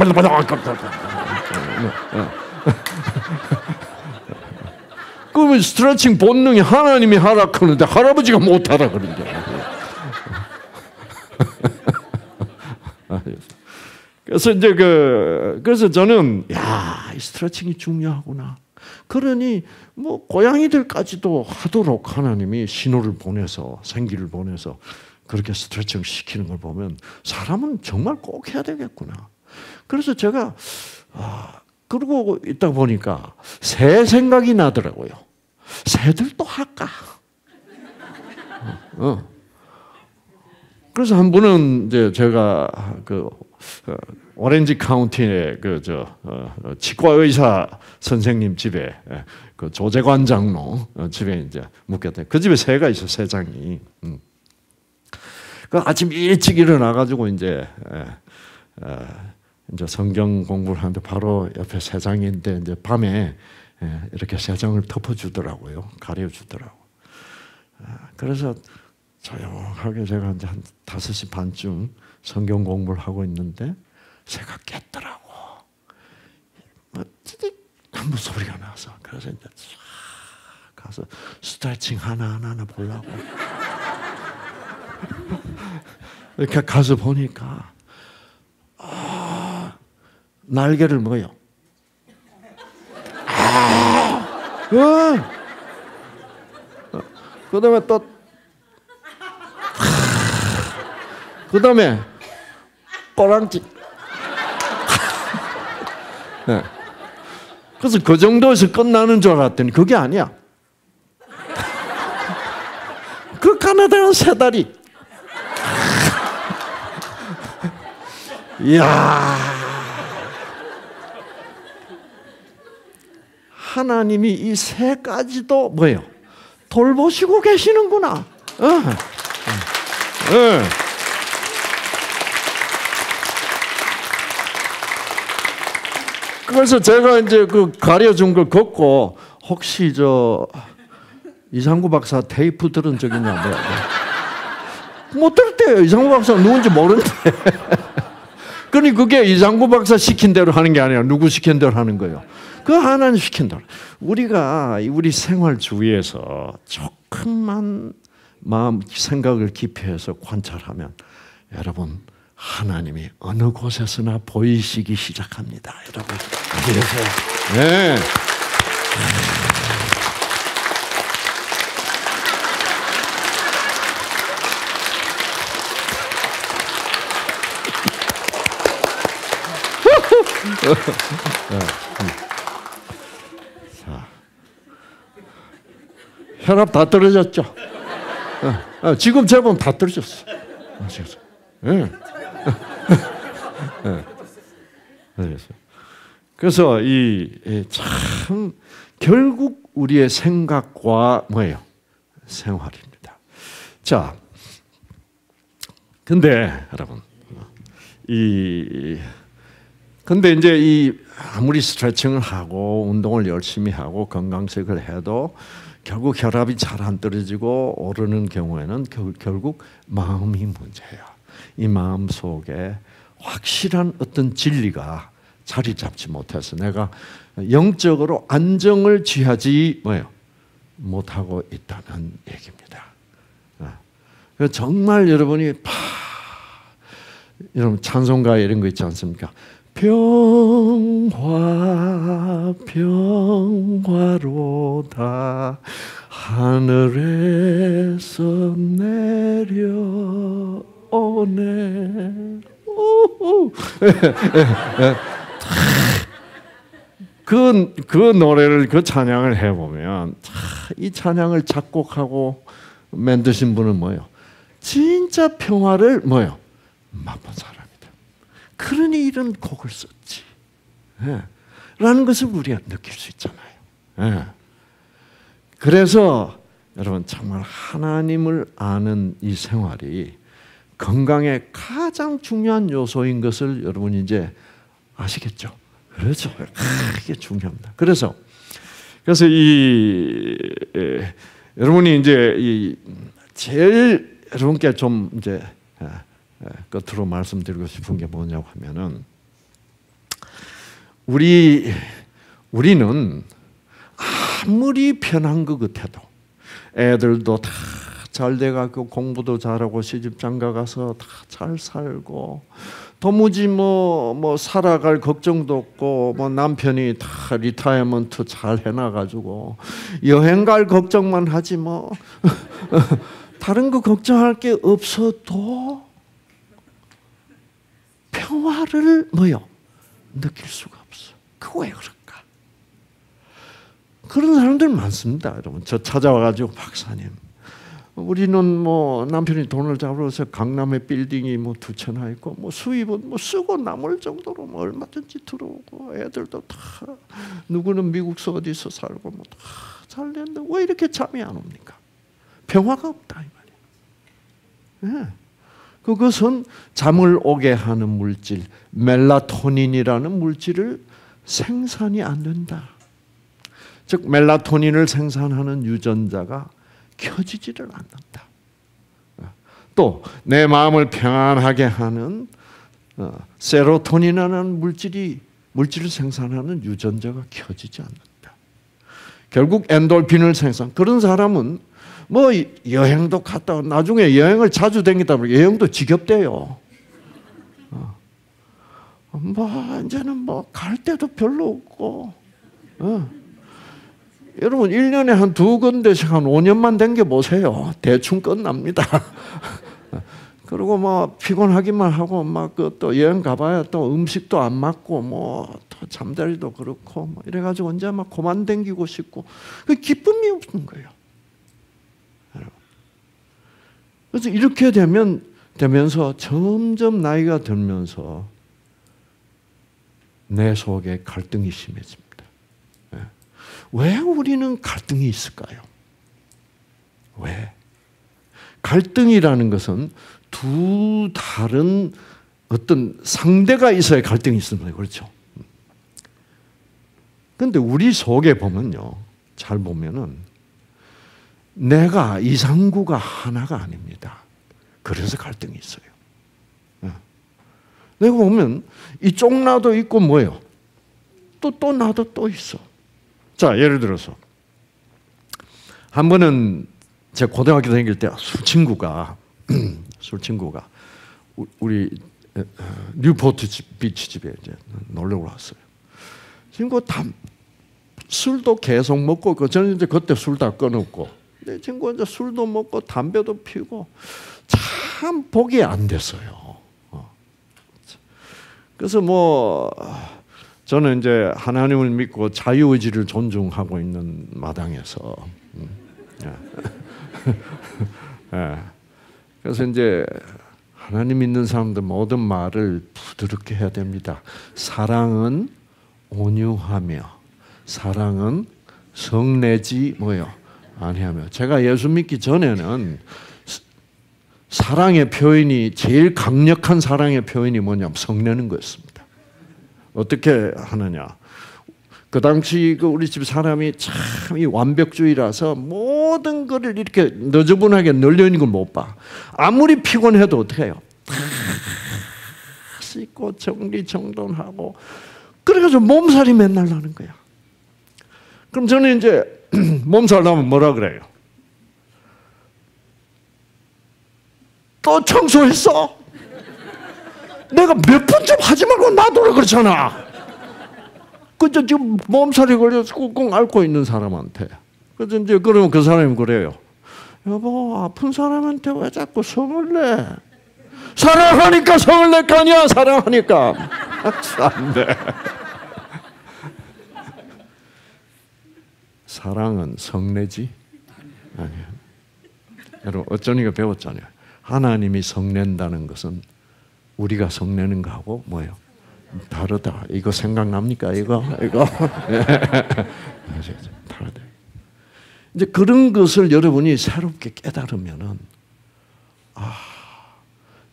그러면 스트레칭 본능이 하나님이 하라 그러는데 할아버지가 못 하라 그런 거야. 그래서 이제 그래서 저는 이 스트레칭이 중요하구나. 그러니 뭐 고양이들까지도 하도록 하나님이 신호를 보내서 생기를 보내서 그렇게 스트레칭 시키는 걸 보면 사람은 정말 꼭 해야 되겠구나. 그래서 제가 그러고 있다 보니까 새 생각이 나더라고요. 새들도 할까? 그래서 한 분은 이제 제가 오렌지 카운티의 치과 의사 선생님 집에 그 조재관 장로 집에 이제 묵겠다. 그 집에 새가 있어, 새장이. 그 아침 일찍 일어나 가지고 이제 성경 공부를 하는데 바로 옆에 새장인데 이제 밤에 이렇게 세상을 덮어주더라고요. 가려주더라고. 그래서 조용하게 제가 한 5시 반쯤 성경 공부를 하고 있는데 새가 깼더라고. 찌릿 한번 소리가 나서 그래서 이제 가서 스트레칭 하나 보려고 이렇게 가서 보니까 날개를 뭐요? 그다음에 또 그다음에 꼬랑지. 네. 그래서 그 정도에서 끝나는 줄 알았더니 그게 아니야. 그 가나다란 새 다리. 이야. 하나님이 이 세 가지도 뭐예요? 돌보시고 계시는구나. 그래서 제가 이제 그 가려준 걸 걷고 혹시 이상구 박사 테이프 들은 적 있냐? 못 들었대요. 이상구 박사 누군지 모르는데. 그러니 그게 이상구 박사 시킨 대로 하는 게 아니라 누구 시킨 대로 하는 거예요. 그 하나님 시킨 대로. 우리가 우리 생활 주위에서 조금만 마음 생각을 깊이 해서 관찰하면 여러분 하나님이 어느 곳에서나 보이시기 시작합니다. 여러분 그래서 네. 자, 혈압 다 떨어졌죠? 지금 재보면 다 떨어졌어. 네. 그래서 참 결국 우리의 생각과 뭐예요? 생활입니다. 자, 근데 여러분 근데 이제 아무리 스트레칭을 하고 운동을 열심히 하고 건강식을 해도 결국 혈압이 잘 안 떨어지고 오르는 경우에는 결국 마음이 문제야. 이 마음 속에 확실한 어떤 진리가 자리 잡지 못해서 내가 영적으로 안정을 취하지 못하고 있다는 얘기입니다. 정말 여러분이 여러분 찬송가에 이런 거 있지 않습니까? 평화로다 하늘에서 내려오네. 그 노래를 그 찬양을 해보면 이 찬양을 작곡하고 만드신 분은 뭐예요? 진짜 평화를 맛본 사람이다. 그러니 이런 곡을 썼지. 라는 것을 우리가 느낄 수 있잖아요. 그래서 여러분 정말 하나님을 아는 이 생활이 건강의 가장 중요한 요소인 것을 여러분 이제 아시겠죠? 그렇죠. 이게 중요합니다. 그래서 여러분이 이제 제일 여러분께 좀 이제 끝으로 말씀드리고 싶은 게 뭐냐고 하면은 우리는 아무리 편한 것 같아도 애들도 다 잘 돼가고 공부도 잘하고 시집장가 가서 다 잘 살고 도무지 뭐 살아갈 걱정도 없고 뭐 남편이 다 리타이어먼트 잘 해놔가지고 여행 갈 걱정만 하지 뭐 다른 거 걱정할 게 없어도 평화를 느낄 수가 없어. 그거 왜 그럴까? 그런 사람들 많습니다, 여러분. 저 찾아와가지고 박사님, 우리는 뭐 남편이 돈을 잡으러서 강남에 빌딩이 뭐 2채나 있고 뭐 수입은 뭐 쓰고 남을 정도로 뭐 얼마든지 들어오고 애들도 다 누구는 미국서 어디서 살고 뭐 다 잘 됐는데 왜 이렇게 잠이 안 옵니까? 평화가 없다 이 말이에요. 네. 그것은 잠을 오게 하는 물질 멜라토닌이라는 물질을 생산이 안 된다. 즉 멜라토닌을 생산하는 유전자가 켜지지를 않는다. 또 내 마음을 평안하게 하는 세로토닌이라는 물질을 생산하는 유전자가 켜지지 않는다. 결국 엔돌핀을 생산. 그런 사람은 뭐 여행도 갔다 나중에 여행을 자주 다니다 보면 여행도 지겹대요. 뭐 이제는 뭐 갈 데도 별로 없고. 여러분 1년에 한 2군데씩 한 5년만 댕겨 보세요. 대충 끝납니다. 그리고 뭐 피곤하기만 하고 막 또 여행 가봐야 또 음식도 안 맞고 뭐 또 잠자리도 그렇고 뭐 이래가지고 언제 막 그만 댕기고 싶고 그 기쁨이 없는 거예요. 그래서 이렇게 되면서 점점 나이가 들면서 내 속에 갈등이 심해집니다. 왜 우리는 갈등이 있을까요? 왜? 갈등이라는 것은 두 다른 어떤 상대가 있어야 갈등이 있습니다. 그렇죠? 그런데 우리 속에 보면요. 잘 보면은 내가 이상구가 하나가 아닙니다. 그래서 갈등이 있어요. 내가 보면 이쪽 나도 있고 뭐예요? 또 나도 또 있어. 자, 예를 들어서 한 번은 제 고등학교 다닐 때 술친구가 우리 뉴포트 비치 집에 이제 놀러 왔어요. 친구 술도 계속 먹고 저는 이제 그때 술 다 끊었고 내 친구 이제 술도 먹고 담배도 피우고 참 복이 안 됐어요. 그래서 뭐 저는 이제 하나님을 믿고 자유의지를 존중하고 있는 마당에서 그래서 이제 하나님 믿는 사람들 모든 말을 부드럽게 해야 됩니다. 사랑은 온유하며 사랑은 성내지 뭐요 아니하며. 제가 예수 믿기 전에는 사랑의 표현이 제일 강력한 사랑의 표현이 뭐냐면 성내는 거였습니다. 어떻게 하느냐? 그 당시 우리 집 사람이 참 이 완벽주의라서 모든 것을 이렇게 너저분하게 널려 있는 걸 못 봐. 아무리 피곤해도 어떻게 해요? 씻고 정리정돈하고 그래가지고 몸살이 맨날 나는 거야. 그럼 저는 이제 몸살 나면 뭐라 그래요? 또 청소했어? 내가 몇 번쯤 하지 말고 놔두라 그렇잖아. 그저 지금 몸살이 걸려서 꽁꽁 앓고 있는 사람한테. 그래서 이제 그러면 그 사람이 그래요. 여보, 아픈 사람한테 왜 자꾸 성을 내? 사랑하니까 성을 낼 거 아니야, 사랑하니까. 안 돼. 사랑은 성내지? 아니야. 여러분, 어쩌니가 배웠잖아요. 하나님이 성낸다는 것은 우리가 성내는 거하고 뭐예요? 다르다. 이거 생각납니까? 이거? 다르다. 이제 그런 것을 여러분이 새롭게 깨달으면은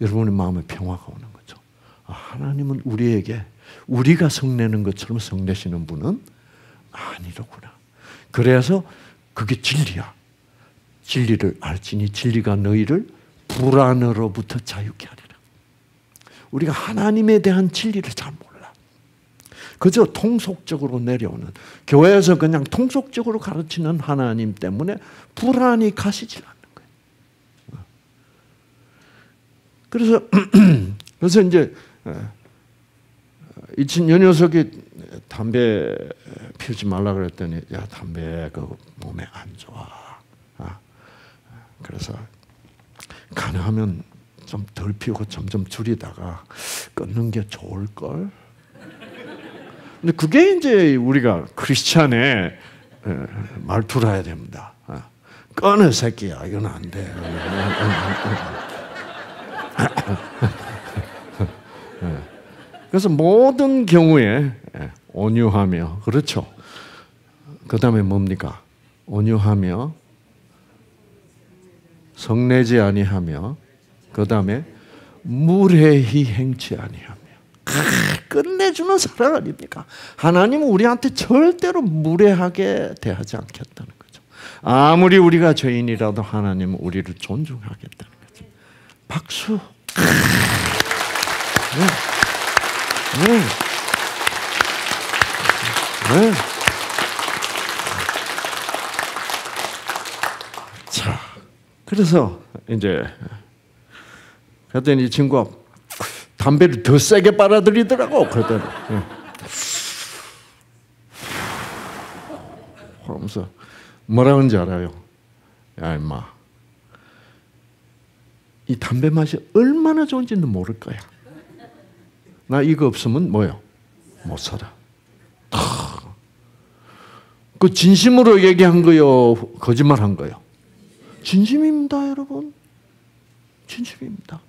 여러분의 마음에 평화가 오는 거죠. 하나님은 우리에게 우리가 성내는 것처럼 성내시는 분은 아니로구나. 그래서 그게 진리야. 진리를 알지니 진리가 너희를 불안으로부터 자유케 하리라. 우리가 하나님에 대한 진리를 잘 몰라. 그저 통속적으로 내려오는, 교회에서 그냥 통속적으로 가르치는 하나님 때문에 불안이 가시질 않는 거예요. 그래서 이제 이 녀석이 담배 피우지 말라 그랬더니 야, 담배 그 몸에 안 좋아. 그래서 가능하면 좀 덜 피우고 점점 줄이다가 끊는 게 좋을걸? 근데 그게 이제 우리가 크리스찬의 말투라 해야 됩니다. 끊어 새끼야, 이건 안 돼. 그래서 모든 경우에 온유하며, 그렇죠. 그 다음에 뭡니까? 온유하며, 성내지 아니하며, 그 다음에 무례히 행치 아니하며. 끝내주는 사랑 아닙니까? 하나님은 우리한테 절대로 무례하게 대하지 않겠다는 거죠. 아무리 우리가 죄인이라도 하나님은 우리를 존중하겠다는 거죠. 박수. 네. 네. 네. 자, 그래서 이제 그랬더니 이 친구가 담배를 더 세게 빨아들이더라고. 그러더니 하면서 뭐라 그런지 알아요? 야 임마, 이 담배 맛이 얼마나 좋은지는 모를 거야. 나 이거 없으면 뭐요? 못 살아. 그 진심으로 얘기한 거요? 거짓말한 거요? 진심입니다, 여러분. 진심입니다.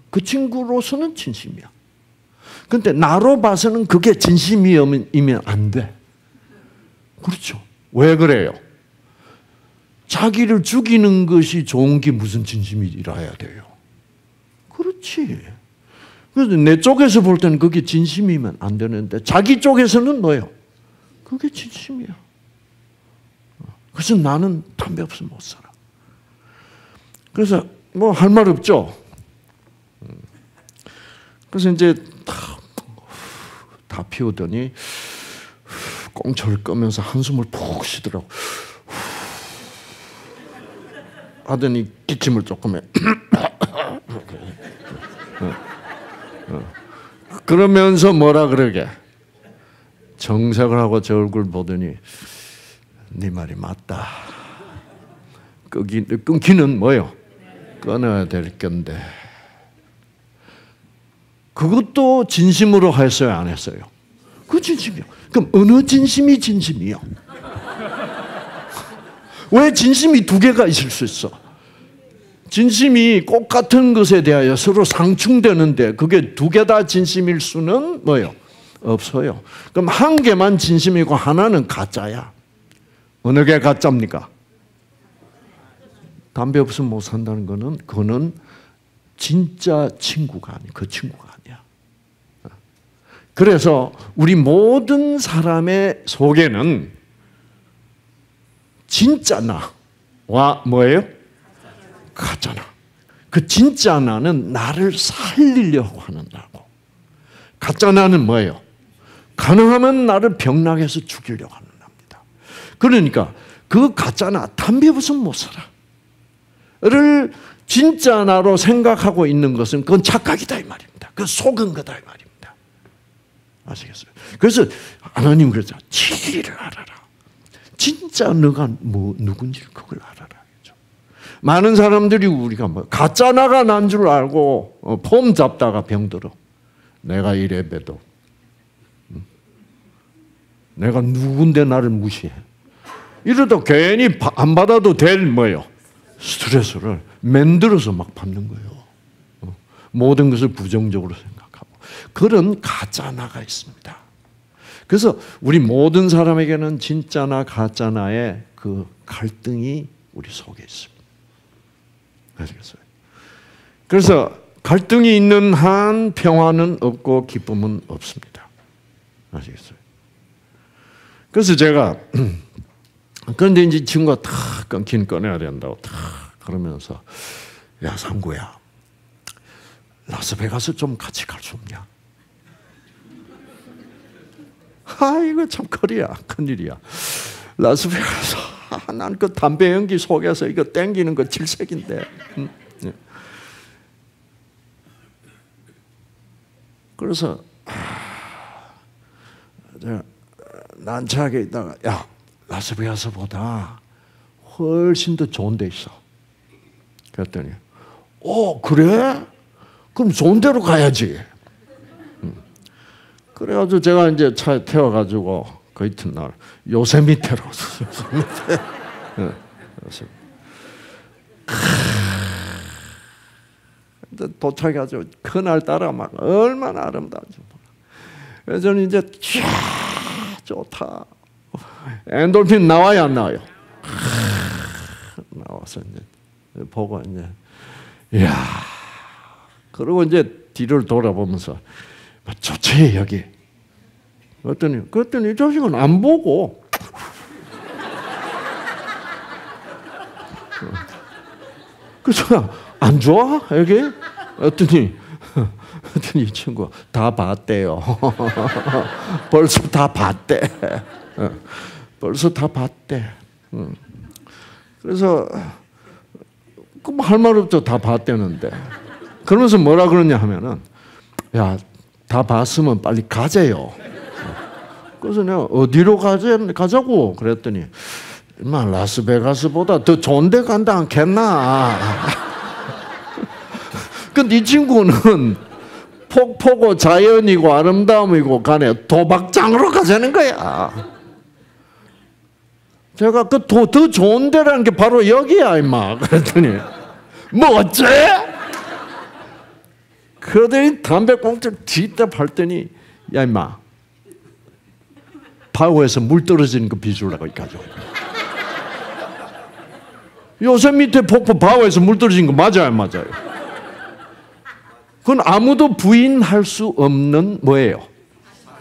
그 친구로서는 진심이야. 근데 나로 봐서는 그게 진심이면 안 돼. 그렇죠. 왜 그래요? 자기를 죽이는 것이 좋은 게 무슨 진심이라야 돼요. 그렇지. 그래서 내 쪽에서 볼 때는 그게 진심이면 안 되는데 자기 쪽에서는 뭐예요? 그게 진심이야. 그래서 나는 담배 없으면 못 살아. 그래서 뭐 할 말 없죠. 그래서 이제 다 피우더니 꽁초를 끄면서 한숨을 푹 쉬더라고. 하더니 기침을 조금 해. 그러면서 뭐라 그러게? 정색을 하고 제 얼굴 보더니 네 말이 맞다. 끊기는 뭐요? 끊어야 될 건데. 그것도 진심으로 했어요, 안 했어요? 그 진심이요. 그럼 어느 진심이 진심이요? 왜 진심이 두 개가 있을 수 있어? 진심이 꼭 같은 것에 대하여 서로 상충되는데 그게 두 개 다 진심일 수는 뭐요? 없어요. 그럼 한 개만 진심이고 하나는 가짜야. 어느 게 가짜입니까? 담배 없으면 못 산다는 거는 그거는 진짜 친구가 아니야. 그 친구가 아니야. 그래서 우리 모든 사람의 속에는 진짜 나와 뭐예요? 가짜 나. 그 진짜 나는 나를 살리려고 하는 나고, 가짜 나는 뭐예요? 가능하면 나를 병나게해서 죽이려고 하는 나입니다. 그러니까 그 가짜 나, 담배 없으면 못 살아 를 진짜 나로 생각하고 있는 것은 그건 착각이다 이 말입니다. 그 속은 거다 이 말입니다. 아시겠어요? 그래서 하나님 그러죠. 진리를 알아라. 진짜 너가 누군지 그걸 알아라. 많은 사람들이 우리가 뭐 가짜 나가 난 줄 알고 폼 잡다가 병들어. 내가 이래봬도 내가 누군데 나를 무시해. 이러다 괜히 안 받아도 될 뭐예요? 스트레스를 만들어서 막 받는 거예요. 모든 것을 부정적으로 생각하고. 그런 가짜 나가 있습니다. 그래서 우리 모든 사람에게는 진짜 나 가짜 나의 그 갈등이 우리 속에 있습니다. 아시겠어요? 그래서 갈등이 있는 한 평화는 없고 기쁨은 없습니다. 아시겠어요? 그래서 제가 그런데 이제 친구가 탁 끊어야 된다고 탁 그러면서 야 상구야, 라스베가스 좀 같이 갈 수 없냐? 이거 참 큰일이야. 라스베가스 난 그 담배 연기 속에서 이거 땡기는 거 질색인데. 그래서 난처하게 있다가 야 라스베가스보다 훨씬 더 좋은 데 있어. 그랬더니 그래? 그럼 좋은 데로 가야지. 그래가지고 제가 이제 차에 태워가지고 그 이튿날 요세미테로 도착해가지고 그날따라 막 얼마나 아름다운지 몰라. 그래서 저는 이제 좋다. 엔돌핀 나와요 안 나와요? 나와서 이제 보고 이제 이야. 그리고 이제 뒤를 돌아보면서 좋지 여기. 그랬더니 이 자식은 안 보고 그래서 안 좋아 여기? 그랬더니 이 친구가 다 봤대요. 벌써 다 봤대. 벌써 다 봤대. 그래서 할 말 없죠. 다 봤대는데. 그러면서 뭐라 그러냐 하면은 야, 다 봤으면 빨리 가재요. 그래서 내가 어디로 가자고 그랬더니 인마 라스베가스보다 더 좋은 데 간다 않겠나. 근데 이 친구는 폭포고 자연이고 아름다움이고 간에 도박장으로 가자는 거야. 제가 더 좋은 데라는 게 바로 여기야 임마. 그랬더니 뭐 어째? 그러더니 담배꽁초를 뒤집다 팔더니 야 임마 바위에서 물 떨어지는 거 비주라고 가지고. 요세미테 폭포 바위에서 물 떨어지는 거 맞아요, 안 맞아요? 그건 아무도 부인할 수 없는 뭐예요?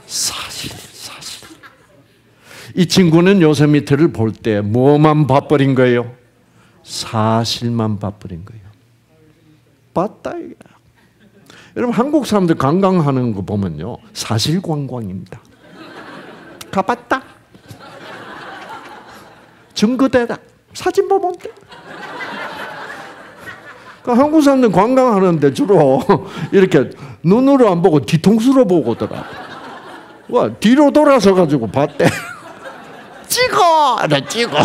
사실. 이 친구는 요세미테를 볼 때 뭐만 봐버린 거예요? 사실만 봐버린 거예요. 봤다 이게. 여러분 한국 사람들 관광하는 거 보면요 사실 관광입니다. 가봤다. 증거대다. 사진 보면 돼. 그러니까 한국 사람들 관광하는데 주로 이렇게 눈으로 안 보고 뒤통수로 보고더라. 와 뒤로 돌아서 가지고 봤대. 찍어! 나 찍어.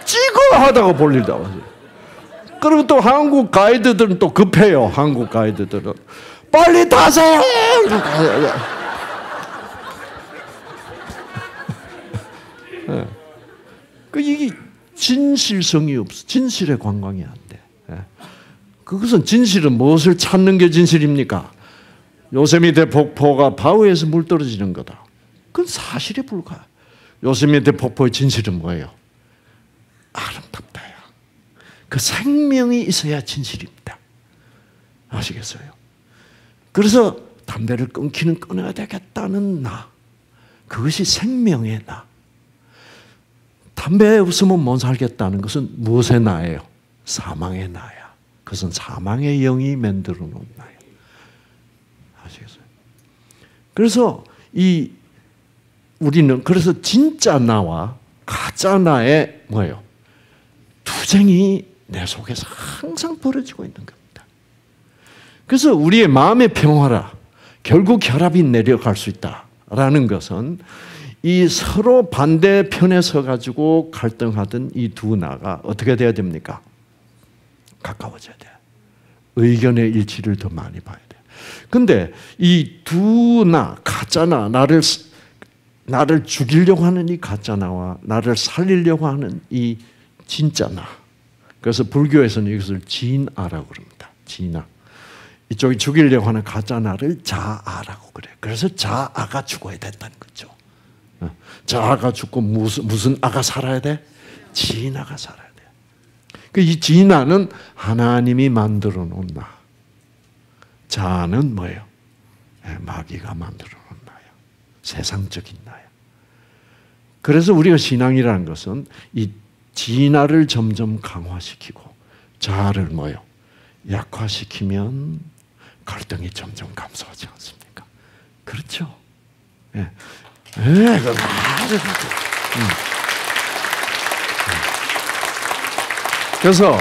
찍어! 하다가 볼리다. 그러면 또 한국 가이드들은 또 급해요. 한국 가이드들은. 빨리 타세요! 이게 진실성이 없어. 진실의 관광이 안 돼. 그것은 진실은 무엇을 찾는 게 진실입니까? 요세미테 폭포가 바위에서 물 떨어지는 거다. 그건 사실에 불과해. 요세미테 폭포의 진실은 뭐예요? 아름답다야. 그 생명이 있어야 진실입니다. 아시겠어요? 그래서 담배를 끊어야 되겠다는 나. 그것이 생명의 나. 담배 없으면 못 살겠다는 것은 무엇의 나예요? 사망의 나야. 그것은 사망의 영이 만들어 놓은 나예요. 아시겠어요? 그래서 우리는 그래서 진짜 나와 가짜 나의 뭐예요? 투쟁이 내 속에서 항상 벌어지고 있는 겁니다. 그래서 우리의 마음의 평화라 결국 혈압이 내려갈 수 있다라는 것은 이 서로 반대편에 서 가지고 갈등하던 이 두 나가 어떻게 돼야 됩니까? 가까워져야 돼. 의견의 일치를 더 많이 봐야 돼. 근데 이 두 나, 가짜 나, 나를 죽이려고 하는 이 가짜 나와 나를 살리려고 하는 이 진짜 나. 그래서 불교에서는 이것을 진아라고 그럽니다. 진아. 이쪽이 죽이려고 하는 가짜 나를 자아라고 그래. 그래서 자아가 죽어야 된다는 거죠. 자아가 죽고 무슨 아가 살아야 돼? 진아가 살아야 돼. 이 진아는 하나님이 만들어 놓은 나. 자아는 뭐예요? 마귀가 만들어 놓은 나야. 세상적인 나야. 그래서 우리가 신앙이라는 것은 이 진아를 점점 강화시키고 자아를 뭐예요? 약화시키면 갈등이 점점 감소하지 않습니까? 그렇죠? 예. 그래서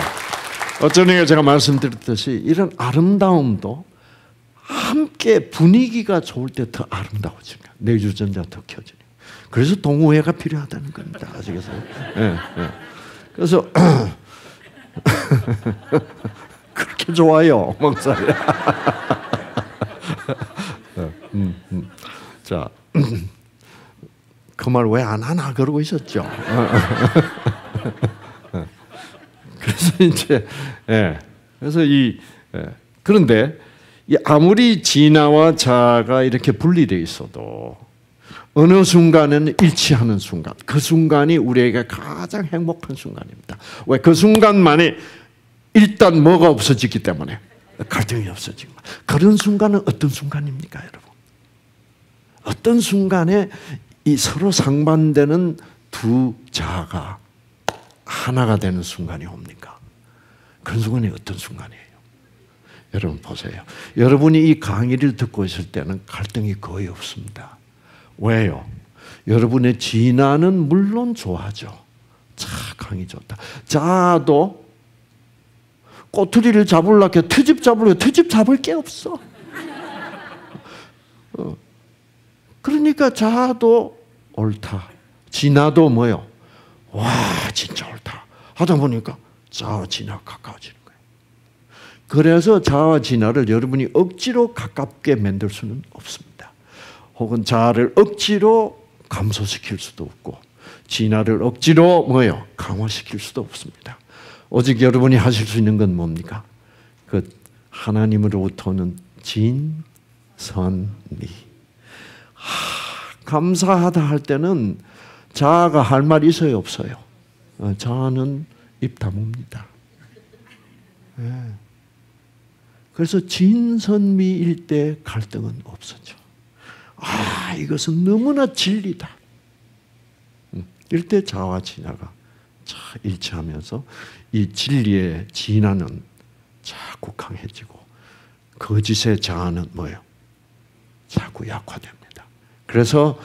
어쩌니까 제가 말씀드렸듯이 이런 아름다움도 함께 분위기가 좋을 때 더 아름다워지니까 내주전자 더 켜지니까. 그래서 동호회가 필요하다는 겁니다. 아시겠어요? 예. 그래서 그렇게 좋아요, 목사님. 자. 그 말 왜 안 하나 그러고 있었죠. 그래서 이제 그래서 그런데 아무리 진아와 자아가 이렇게 분리되어 있어도 어느 순간에는 일치하는 순간, 그 순간이 우리에게 가장 행복한 순간입니다. 왜 그 순간만에 일단 뭐가 없어지기 때문에 갈등이 없어지고. 그런 순간은 어떤 순간입니까, 여러분? 어떤 순간에 이 서로 상반되는 두 자아가 하나가 되는 순간이 옵니까? 그런 순간이 어떤 순간이에요? 여러분 보세요. 여러분이 이 강의를 듣고 있을 때는 갈등이 거의 없습니다. 왜요? 여러분의 진화는 물론 좋아하죠. 자, 강의 좋다. 자아도 꼬투리를 잡으려고 트집 잡으려고 트집 잡을 게 없어. 그러니까 자아도 옳다. 진화도 뭐요? 와, 진짜 옳다. 하다 보니까 자아와 진화가 가까워지는 거예요. 그래서 자아와 진화를 여러분이 억지로 가깝게 만들 수는 없습니다. 혹은 자아를 억지로 감소시킬 수도 없고 진화를 억지로 뭐요? 강화시킬 수도 없습니다. 오직 여러분이 하실 수 있는 건 뭡니까? 그 하나님으로부터 오는 진선미. 감사하다 할 때는 자아가 할 말이 있어요, 없어요? 자아는 입 다뭅니다. 네. 그래서 진선미일 때 갈등은 없어져. 이것은 너무나 진리다. 이때 자아와 진화가 일치하면서 이 진리의 진화는 자꾸 강해지고 거짓의 자아는 뭐예요? 자꾸 약화됩니다. 그래서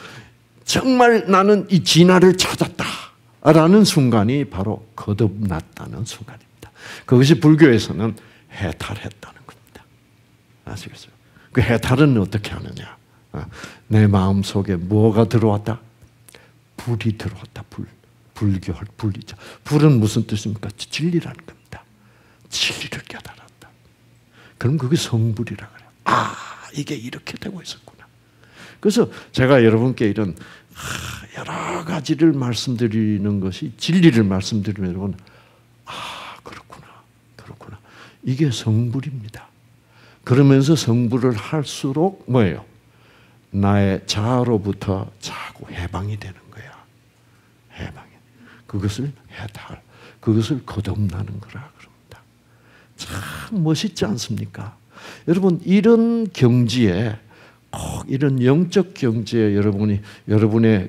정말 나는 이 진화를 찾았다라는 순간이 바로 거듭났다는 순간입니다. 그것이 불교에서는 해탈했다는 겁니다. 아시겠어요? 그 해탈은 어떻게 하느냐? 내 마음속에 뭐가 들어왔다? 불이 들어왔다. 불교, 불이죠. 불은 무슨 뜻입니까? 진리라는 겁니다. 진리를 깨달았다. 그럼 그게 성불이라 그래요. 이게 이렇게 되고 있었구나. 그래서 제가 여러분께 이런 여러 가지를 말씀드리는 것이 진리를 말씀드리면 여러분, 그렇구나. 이게 성불입니다. 그러면서 성불을 할수록 뭐예요? 나의 자아로부터 자꾸 해방이 되는 거야. 해방이. 그것을 해탈, 그것을 거듭나는 거라 그럽니다. 참 멋있지 않습니까? 여러분, 이런 경지에 꼭 이런 영적 경지에 여러분의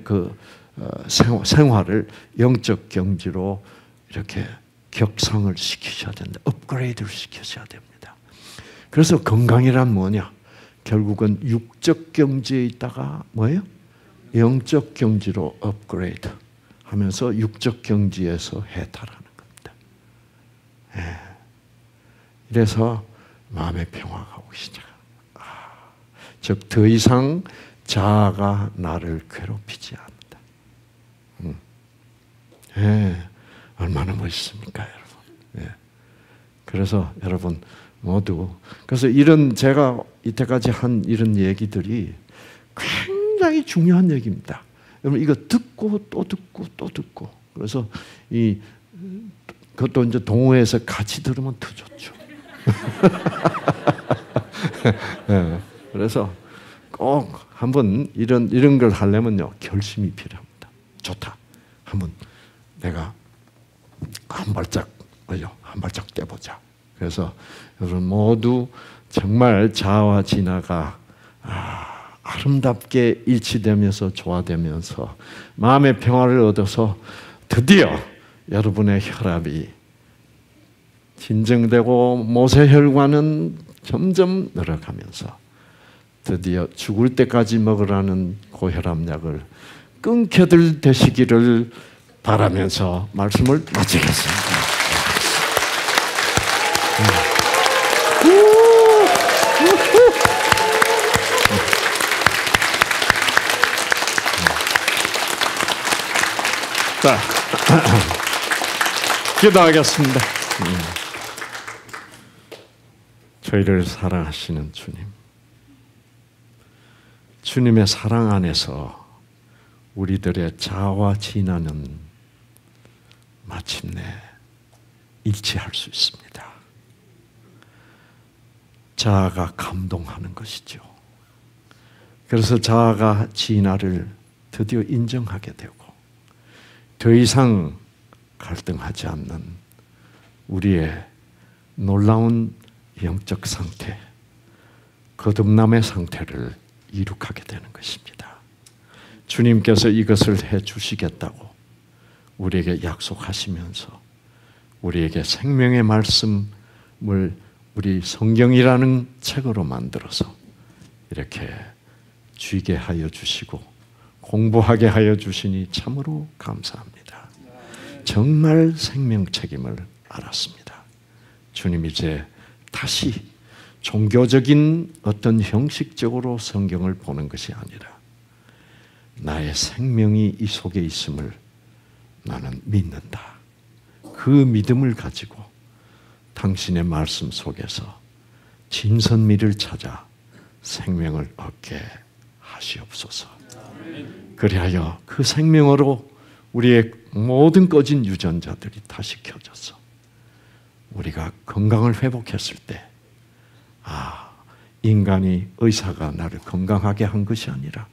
그 생활을 영적 경지로 이렇게 격상을 시키셔야 된다. 업그레이드를 시키셔야 됩니다. 그래서 건강이란 뭐냐? 결국은 육적 경지에 있다가 뭐예요? 영적 경지로 업그레이드 하면서 육적 경지에서 해탈하는 겁니다. 이래서 마음의 평화가 오기 시작합니다. 즉 더 이상 자아가 나를 괴롭히지 않는다. 얼마나 멋있습니까, 여러분? 그래서 여러분 모두 그래서 이런 제가 이때까지 한 이런 얘기들이 굉장히 중요한 얘기입니다. 여러분 이거 듣고 또 듣고 또 듣고 그래서 그것도 이제 동호회에서 같이 들으면 더 좋죠. 그래서 꼭 한번 이런 걸 하려면요 결심이 필요합니다. 좋다. 한번 내가 한 발짝 떼보자. 그래서 여러분 모두 정말 자아와 진화가 아름답게 일치되면서 조화되면서 마음의 평화를 얻어서 드디어 여러분의 혈압이 진정되고 모세혈관은 점점 늘어가면서 드디어 죽을 때까지 먹으라는 고혈압약을 끊겨들 되시기를 바라면서 말씀을 마치겠습니다. 자, 기도하겠습니다. 저희를 사랑하시는 주님, 주님의 사랑 안에서 우리들의 자아와 진화는 마침내 일치할 수 있습니다. 자아가 감동하는 것이죠. 그래서 자아가 진화를 드디어 인정하게 되고 더 이상 갈등하지 않는 우리의 놀라운 영적 상태, 거듭남의 상태를 이룩하게 되는 것입니다. 주님께서 이것을 해 주시겠다고 우리에게 약속하시면서 우리에게 생명의 말씀을 우리 성경이라는 책으로 만들어서 이렇게 쥐게 하여 주시고 공부하게 하여 주시니 참으로 감사합니다. 정말 생명책임을 알았습니다. 주님 이제 다시 종교적인 어떤 형식적으로 성경을 보는 것이 아니라 나의 생명이 이 속에 있음을 나는 믿는다. 그 믿음을 가지고 당신의 말씀 속에서 진선미를 찾아 생명을 얻게 하시옵소서. 그리하여 그 생명으로 우리의 모든 꺼진 유전자들이 다시 켜져서 우리가 건강을 회복했을 때 인간이 의사가 나를 건강하게 한 것이 아니라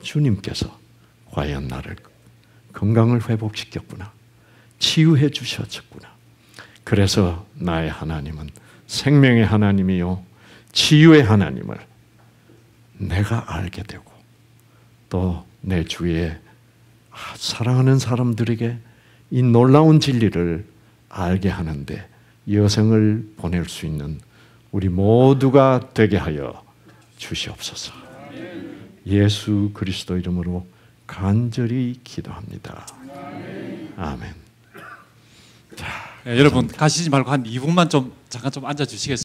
주님께서 과연 나를 건강을 회복시켰구나. 치유해 주셨구나. 그래서 나의 하나님은 생명의 하나님이요 치유의 하나님을 내가 알게 되고 또 내 주위에 사랑하는 사람들에게 이 놀라운 진리를 알게 하는데 여생을 보낼 수 있는 우리 모두가 되게 하여 주시옵소서. 예수 그리스도 이름으로 간절히 기도합니다. 아멘. 자, 여러분 가시지 말고 한 2분만 잠깐 앉아 주시겠습니까?